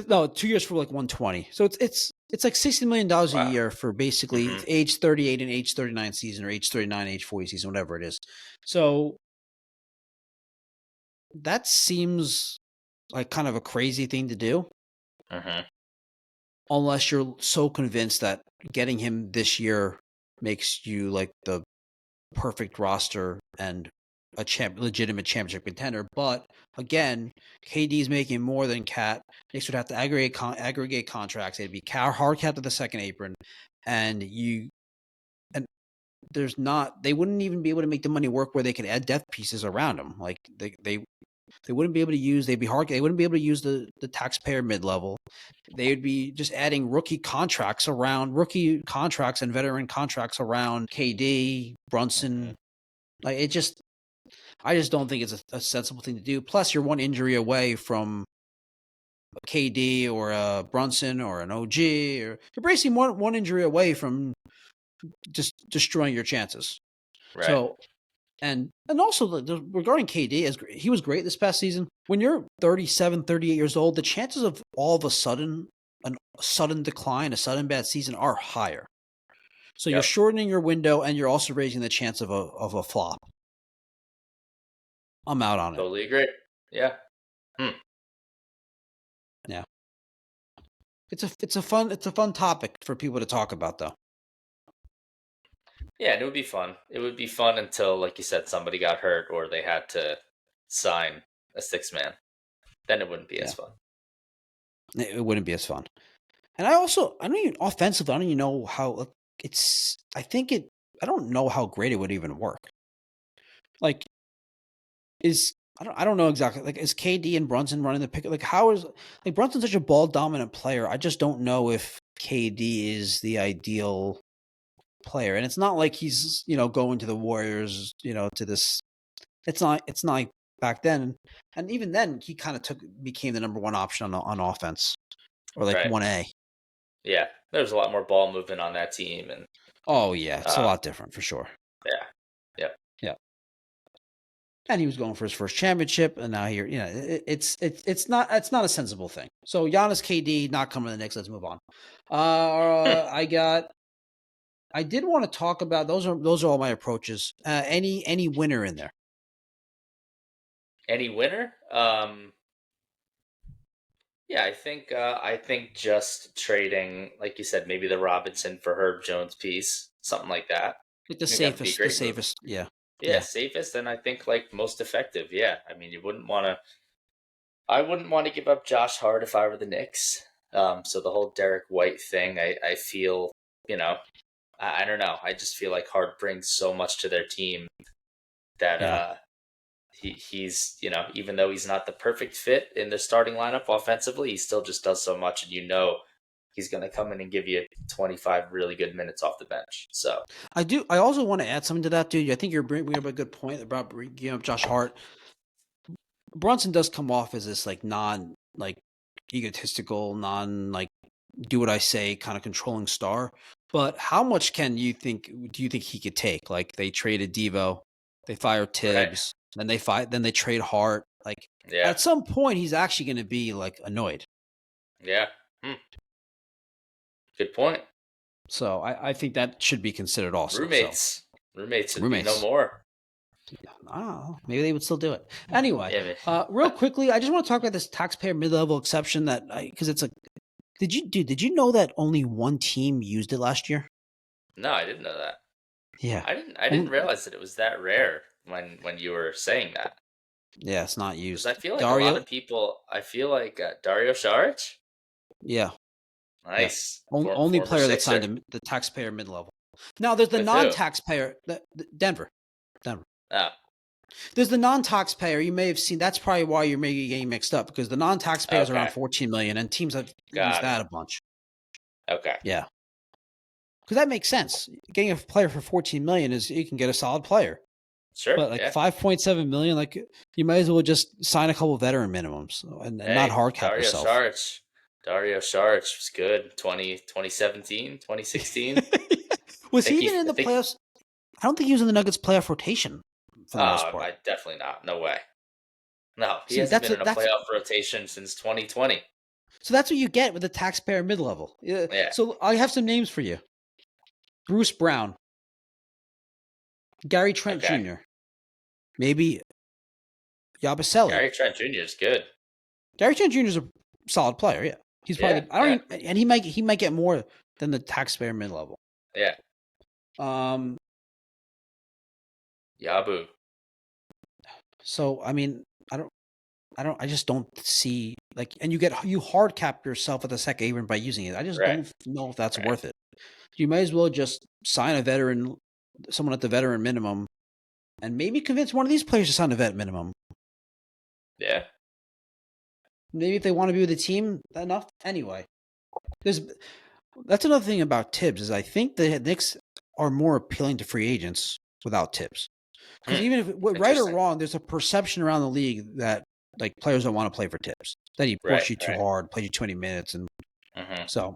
No, 2 years for like 120. So it's like $60 million a year for basically age 38 and age 39 season, or age 39, age 40 season, whatever it is. So that seems like kind of a crazy thing to do. Unless you're so convinced that getting him this year makes you like the perfect roster and a legitimate championship contender. But again, KD's making more than Cat. Knicks would have to aggregate contracts. It'd be hard cap to the second apron, and there's not. They wouldn't even be able to make the money work where they could add depth pieces around them. Like they wouldn't be able to use. They'd be hard. They wouldn't be able to use the taxpayer mid level. They would be just adding rookie contracts and veteran contracts around KD, Brunson. Like I just don't think it's a sensible thing to do. Plus, you're one injury away from a KD or a Brunson or an OG, or you're basically one injury away from just destroying your chances. Right. So, and also regarding KD, he was great this past season. When you're 37, 38 years old, the chances of all of a sudden decline, a sudden bad season are higher. So You're shortening your window, and you're also raising the chance of a flop. I'm out on it. Totally agree. Yeah. Yeah. It's a fun topic for people to talk about, though. Yeah, and it would be fun. It would be fun until, like you said, somebody got hurt or they had to sign a sixth-man. Then it wouldn't be as fun. It wouldn't be as fun. And I don't even offensively, I don't even know how it's. I don't know how great it would even work. Like, I don't know exactly. Like, is KD and Brunson running the pick? Like, Brunson's such a ball dominant player. I just don't know if KD is the ideal player. And it's not like he's, going to the Warriors, to this. It's not like back then. And even then, he kind of became the number one option on offense, or like 1A. Yeah, there's a lot more ball movement on that team, and oh yeah, it's a lot different for sure. Yeah. And he was going for his first championship, and now it's not a sensible thing. So Giannis, KD not coming to the Knicks. Let's move on. I did want to talk about those are all my approaches. Any winner in there? Any winner? Yeah, I think just trading, like you said, maybe the Robinson for Herb Jones piece, something like that. Like the safest, yeah. Yeah, safest, and I think like most effective. Yeah, I mean, I wouldn't want to give up Josh Hart if I were the Knicks. So the whole Derek White thing, I feel, I don't know. I just feel like Hart brings so much to their team that he's, even though he's not the perfect fit in the starting lineup offensively, he still just does so much, and he's going to come in and give you 25 really good minutes off the bench. So I also want to add something to that, dude. I think you're bringing up a good point about bringing up Josh Hart. Brunson does come off as this non egotistical, non do what I say kind of controlling star. But how much do you think he could take? Like, they traded Devo, they fired Tibbs, then they trade Hart. Like, at some point he's actually going to be annoyed. Yeah. Good point. So I think that should be considered also. Roommates would be no more. I don't know. Maybe they would still do it. Anyway, real quickly, I just want to talk about this taxpayer mid-level exception because it's did you know that only one team used it last year? No, I didn't know that. Yeah. I didn't realize that it was that rare when you were saying that. Yeah, it's not used. I feel like a lot of people, Dario Saric? Yeah. Nice. Yeah. Only player that signed the taxpayer mid-level. Now, there's the non-taxpayer, Denver. Oh. There's the non-taxpayer. You may have seen. That's probably why you're maybe getting mixed up, because the non-taxpayer is around $14 million, and teams have used that a bunch. Okay. Yeah. Because that makes sense. Getting a player for $14 million is you can get a solid player. Sure. But $5.7 million, you might as well just sign a couple of veteran minimums and not hard cap yourself. Dario Saric was good. 2017, 2016. Was he even in the playoffs? I don't think he was in the Nuggets playoff rotation for the most part. Definitely not. No way. No, he hasn't been in a playoff rotation since 2020. So that's what you get with the taxpayer mid-level. Yeah. So I have some names for you. Bruce Brown. Gary Trent Jr. Maybe Yabusele. Gary Trent Jr. is good. Gary Trent Jr. is a solid player, yeah. He's probably and he might get more than the taxpayer mid-level. Yeah. Yabu. So I mean, I just don't see like, and you hard cap yourself at the second even by using it. I just Right. don't know if that's Right. worth it. You might as well just sign a veteran, someone at the veteran minimum, and maybe convince one of these players to sign a vet minimum. Yeah. Maybe if they want to be with the team, enough. Anyway, that's another thing about Tibbs is I think the Knicks are more appealing to free agents without Tibbs. Because even if right or Interesting. wrong, there's a perception around the league that like players don't want to play for Tibbs, that he works you too hard, plays you 20 minutes, and so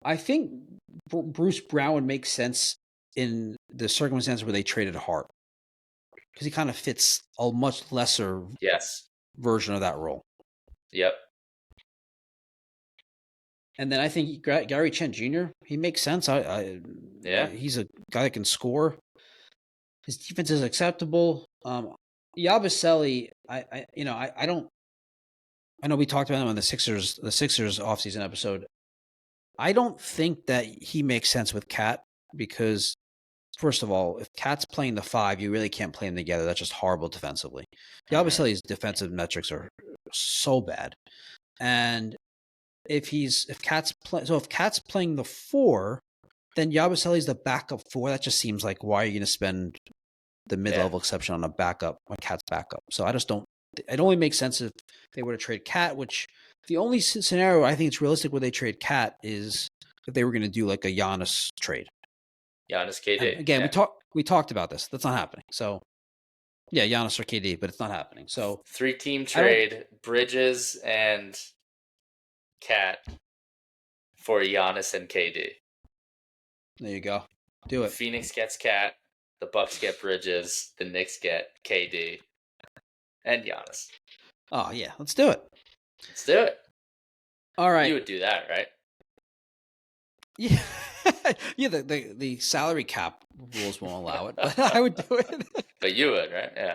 I think Bruce Brown would make sense in the circumstances where they traded Hart because he kind of fits a much lesser version of that role. Yep. And then I think Gary Trent Jr. He makes sense. He's a guy that can score. His defense is acceptable. Yabusele, I know we talked about him on the Sixers offseason episode. I don't think that he makes sense with Cat because, first of all, if Cat's playing the 5, you really can't play them together. That's just horrible defensively. Yabusele's defensive metrics are so bad, and if Cat's playing the 4, then Yabusele's the backup 4. That just seems like, why are you going to spend the mid-level exception on Cat's backup? So I just don't. It only makes sense if they were to trade Cat, which the only scenario I think it's realistic where they trade Cat is if they were going to do like a Giannis trade. Giannis KD. And again, we talked about this. That's not happening. So yeah, Giannis or KD, but it's not happening. So 3-team trade, Bridges and Cat for Giannis and KD. There you go. Do it. Phoenix gets Cat, the Bucks get Bridges, the Knicks get KD and Giannis. Oh yeah, let's do it. Let's do it. All right. You would do that, right? Yeah. Yeah, the salary cap rules won't allow it, but I would do it. But you would, right? Yeah.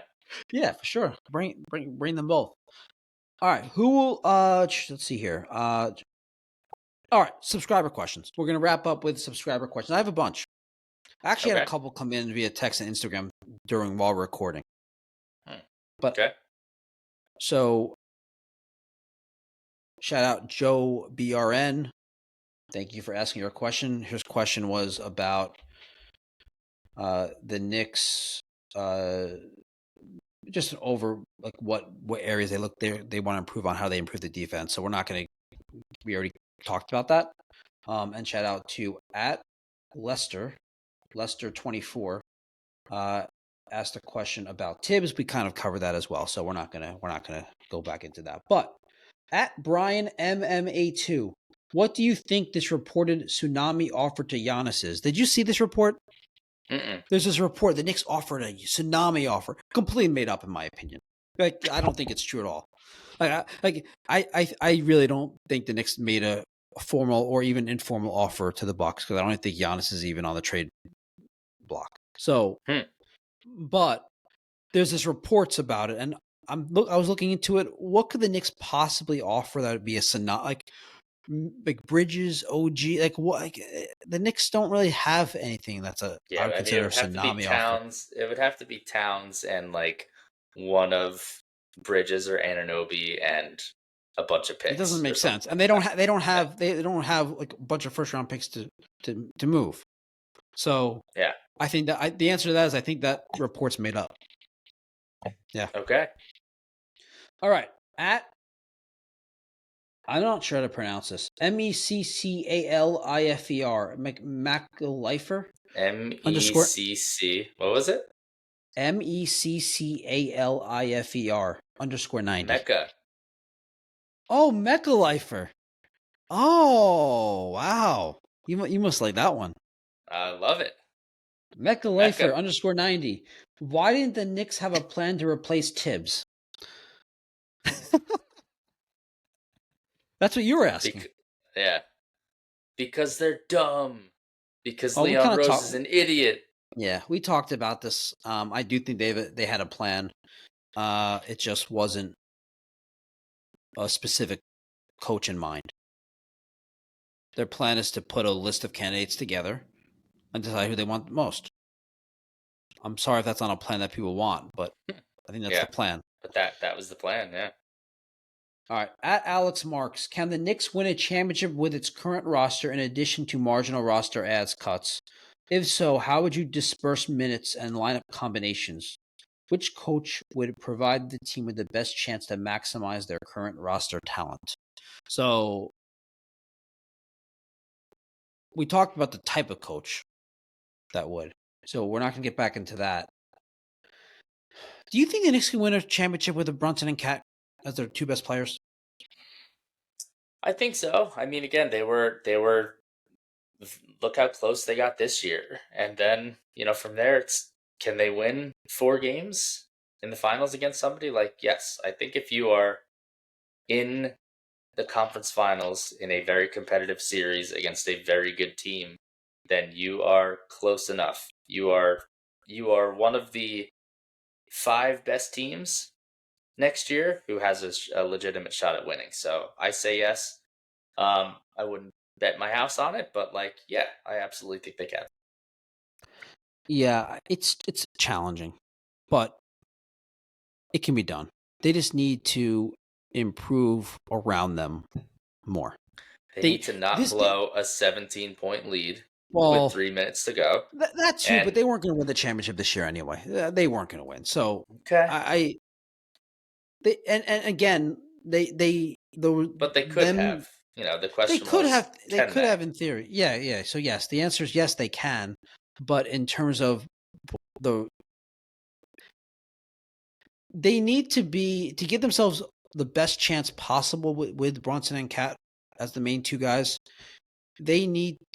Yeah, for sure. Bring them both. All right, who will let's see here. All right, subscriber questions. We're going to wrap up with subscriber questions. I have a bunch. I actually had a couple come in via text and Instagram while recording. But so shout out Joe BRN. Thank you for asking your question. His question was about the Knicks, just over like what areas they want to improve on, how they improve the defense. So we already talked about that. And shout out to at Lester24 asked a question about Tibbs. We kind of covered that as well, so we're not gonna go back into that. But at Brian MMA2. What do you think this reported tsunami offer to Giannis is? Did you see this report? There's this report. The Knicks offered a tsunami offer. Completely made up, in my opinion. Like, I don't think it's true at all. I really don't think the Knicks made a formal or even informal offer to the Bucks because I don't think Giannis is even on the trade block. So, but there's this reports about it, and I was looking into it. What could the Knicks possibly offer that would be a tsunami? Like Bridges, OG, like what? Like, the Knicks don't really have anything that's I would consider a tsunami offer. It would have to be Towns and like one of Bridges or Anunoby and a bunch of picks. It doesn't make sense, and they don't have like a bunch of first round picks to move. So yeah, I think that the answer to that is I think that report's made up. Yeah. Okay. All right. I'm not sure how to pronounce this. MECCALIFER. McAlifer? MECC. What was it? MECCALIFER _90. Mecca. Oh, McAlifer. Oh, wow. You must like that one. I love it. McAlifer _90. Why didn't the Knicks have a plan to replace Tibbs? That's what you were asking. Because they're dumb. Because Leon Rose is an idiot. Yeah, we talked about this. I do think they had a plan. It just wasn't a specific coach in mind. Their plan is to put a list of candidates together and decide who they want most. I'm sorry if that's not a plan that people want, but I think that's the plan. But that was the plan, yeah. All right. At Alex Marks, can the Knicks win a championship with its current roster in addition to marginal roster adds cuts? If so, how would you disperse minutes and lineup combinations? Which coach would provide the team with the best chance to maximize their current roster talent? So we talked about the type of coach that would. So we're not going to get back into that. Do you think the Knicks can win a championship with a Brunson and Cat as their two best players? I think so. I mean, again, they were. Look how close they got this year, and then from there, it's can they win 4 games in the finals against somebody? Like, yes, I think if you are in the conference finals in a very competitive series against a very good team, then you are close enough. You are one of the 5 best teams next year who has a legitimate shot at winning. So I say yes. I wouldn't bet my house on it, but yeah, I absolutely think they can. Yeah, it's challenging, but it can be done. They just need to improve around them more. They need to not blow a 17-point lead with 3 minutes to go. That too, but they weren't going to win the championship this year anyway. They weren't going to win. So okay, again, but they could have. The question they could have in theory. Yeah. So yes, the answer is yes, they can. But in terms of they need to give themselves the best chance possible with Brunson and Cat as the main 2 guys. They're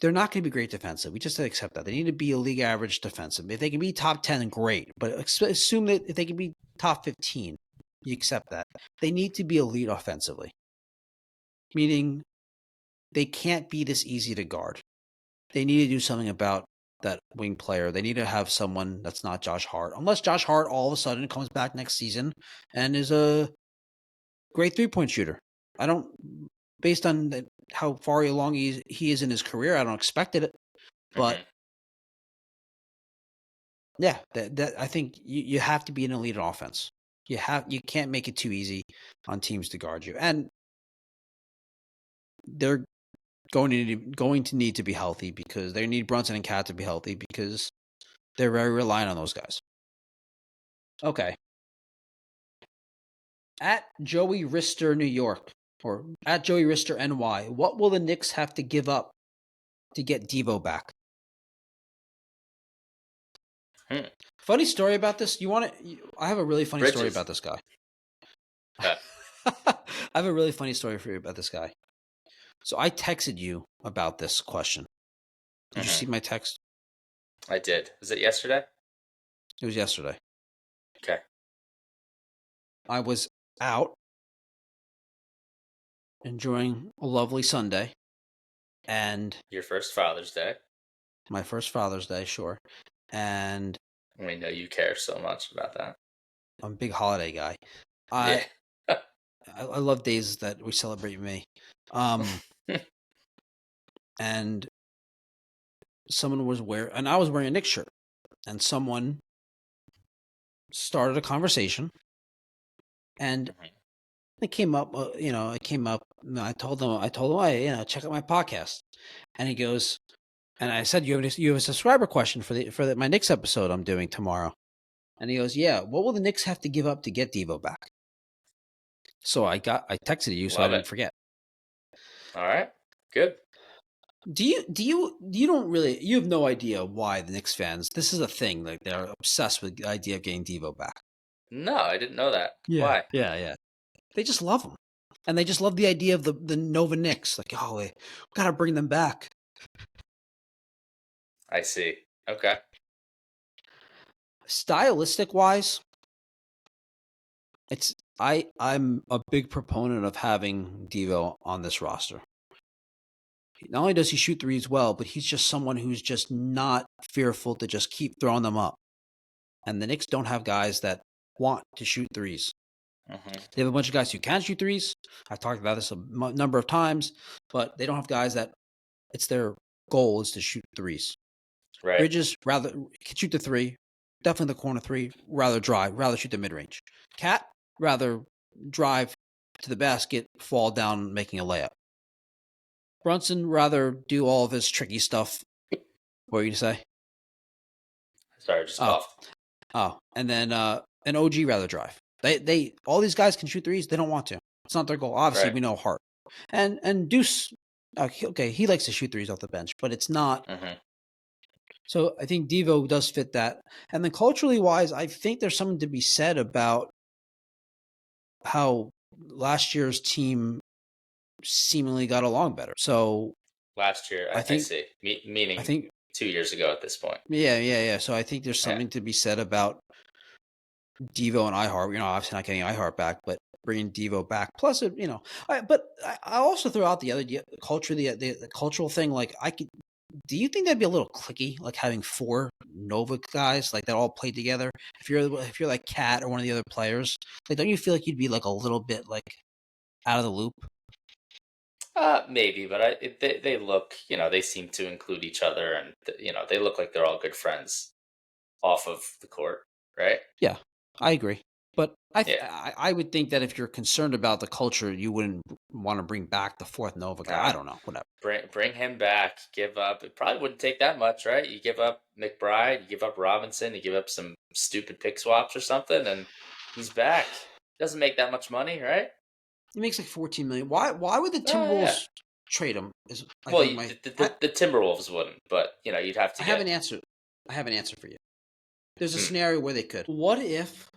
not going to be great defensive. We just have to accept that. They need to be a league average defensive. If they can be top 10, great. But assume that if they can be top 15, you accept that. They need to be elite offensively. Meaning they can't be this easy to guard. They need to do something about that wing player. They need to have someone that's not Josh Hart. Unless Josh Hart all of a sudden comes back next season and is a great 3-point shooter. Based on how far along he is in his career, I don't expect it. But yeah, I think you have to be an elite offense. You can't make it too easy on teams to guard you. And they're going to need to be healthy because they need Brunson and Cat to be healthy because they're very reliant on those guys. Okay. At Joey Rister, New York, or at Joey Rister, NY, what will the Knicks have to give up to get Devo back? Funny story about this. I have a really funny story about this guy. I have a really funny story for you about this guy. So I texted you about this question. Did you see my text? I did. Was it yesterday? It was yesterday. Okay. I was out enjoying a lovely Sunday. And your first Father's Day. My first Father's Day, sure. And we know you care so much about that. I'm a big holiday guy. I love days that we celebrate me. And someone was and I was wearing a Knicks shirt, and someone started a conversation, and it came up. I told him, hey, check out my podcast, and he goes, and I said, you have a subscriber question for my Knicks episode I'm doing tomorrow, and he goes, yeah, what will the Knicks have to give up to get Devo back? So I texted you, so I didn't forget. All right, good. You have no idea why the Knicks fans, this is a thing, like they're obsessed with the idea of getting Devo back. No, I didn't know that. Yeah. Why? Yeah. They just love him. And they just love the idea of the Nova Knicks. Like, we got to bring them back. I see. Okay. Stylistic wise, I'm a big proponent of having Devo on this roster. Not only does he shoot threes well, but he's just someone who's just not fearful to just keep throwing them up. And the Knicks don't have guys that want to shoot threes. They have a bunch of guys who can shoot threes. I've talked about this a number of times, but they don't have guys that it's their goal is to shoot threes. Right. Bridges rather can shoot the 3. definitely the corner three, rather drive, rather shoot the mid-range. Cat, rather drive to the basket, fall down, making a layup. Brunson, rather do all of his tricky stuff. What were you going to say? Sorry, just coughed. Oh, and then an OG, rather drive. They all these guys can shoot threes. They don't want to. It's not their goal. Obviously, Right. we know Hart. And Deuce, okay, he likes to shoot threes off the bench, but it's not. Mm-hmm. So I think Devo does fit that. And then culturally wise, I think there's something to be said about how last year's team seemingly got along better. So Last year, I see. Meaning I think 2 years ago at this point. Yeah. So I think there's something to be said about Devo and iHeart. Obviously not getting iHeart back, but bringing Devo back. Plus, but I also throw out the other culture, the cultural thing. Like, do you think that'd be a little cliquey, like having 4 Nova guys like that all played together? If you're like Cat or one of the other players, like, don't you feel like you'd be like a little bit like out of the loop? Maybe, but they look, they seem to include each other, and they look like they're all good friends off of the court, right? Yeah, I agree. But I would think that if you're concerned about the culture, you wouldn't want to bring back the 4th Nova guy. I don't know, whatever. Bring him back. Give up. It probably wouldn't take that much, right? You give up McBride, you give up Robinson, you give up some stupid pick swaps or something, and he's back. Doesn't make that much money, right? He makes like $14 million. Why would the Timberwolves trade him? The Timberwolves wouldn't, but you'd have to. I have an answer for you. There's a scenario where they could. What if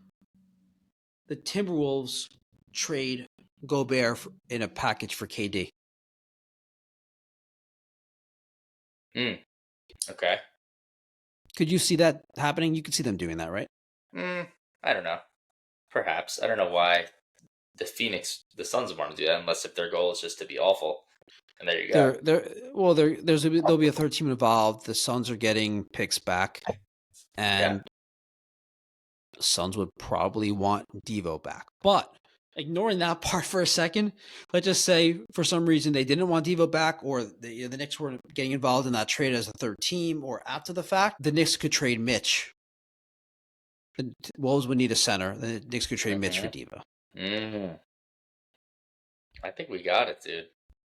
the Timberwolves trade Gobert in a package for KD? Okay. Could you see that happening? You could see them doing that, right? I don't know. Perhaps. I don't know why the Suns want to do that, unless if their goal is just to be awful. And there you go. There'll be a third team involved. The Suns are getting picks back, and the Suns would probably want Devo back. But ignoring that part for a second, let's just say for some reason they didn't want Devo back, or the Knicks were getting involved in that trade as a third team, or after the fact, the Knicks could trade Mitch. The Wolves would need a center. The Knicks could trade Mitch for Devo. I think we got it, dude.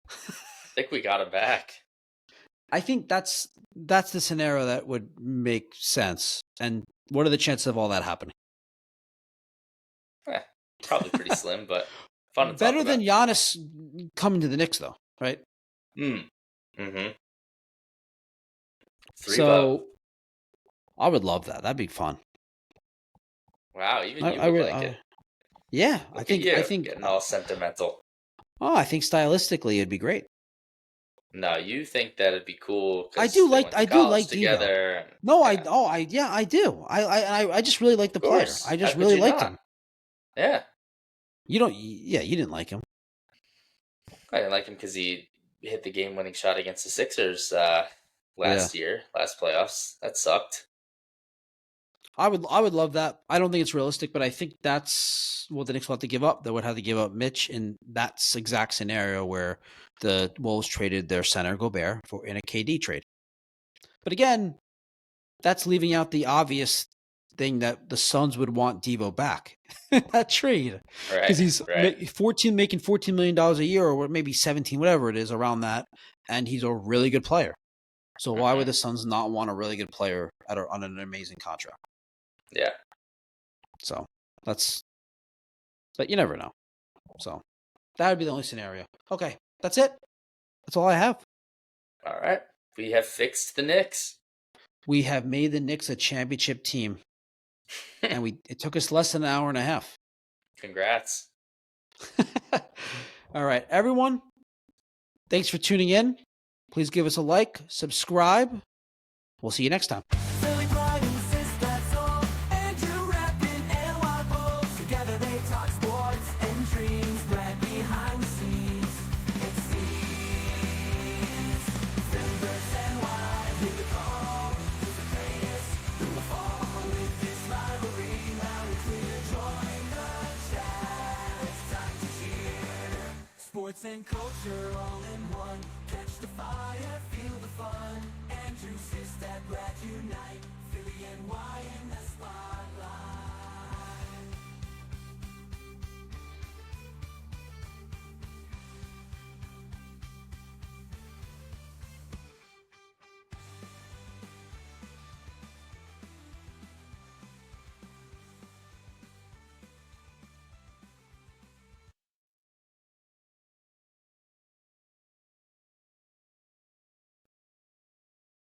I think we got him back. I think that's the scenario that would make sense. And what are the chances of all that happening? Probably pretty slim, but fun to talk Better about. than Giannis coming to the Knicks, though, right? So I would love that. That'd be fun. Wow, even you would like it. Yeah, I think getting all sentimental. Oh, I think stylistically it'd be great. No, you think that'd be cool? I do like together. No, yeah. I do. I just really like the player. I just really liked him. Yeah. You didn't like him. I didn't like him because he hit the game-winning shot against the Sixers last playoffs. That sucked. I would love that. I don't think it's realistic, but I think that's what the Knicks will have to give up. They would have to give up Mitch in that exact scenario where the Wolves traded their center Gobert in a KD trade. But again, that's leaving out the obvious thing that the Suns would want Devo back. That trade. Because he's making $14 million a year, or maybe 17, whatever it is, around that, and he's a really good player. So why would the Suns not want a really good player on an amazing contract? Yeah. So but you never know. So that would be the only scenario. Okay, that's it. That's all I have. All right. We have fixed the Knicks. We have made the Knicks a championship team. And it took us less than an hour and a half. Congrats. All right, everyone. Thanks for tuning in. Please give us a like, subscribe. We'll see you next time. Sports and culture all in one. Catch the fire, feel the fun. Andrew, Sis, that Brad unite. Philly and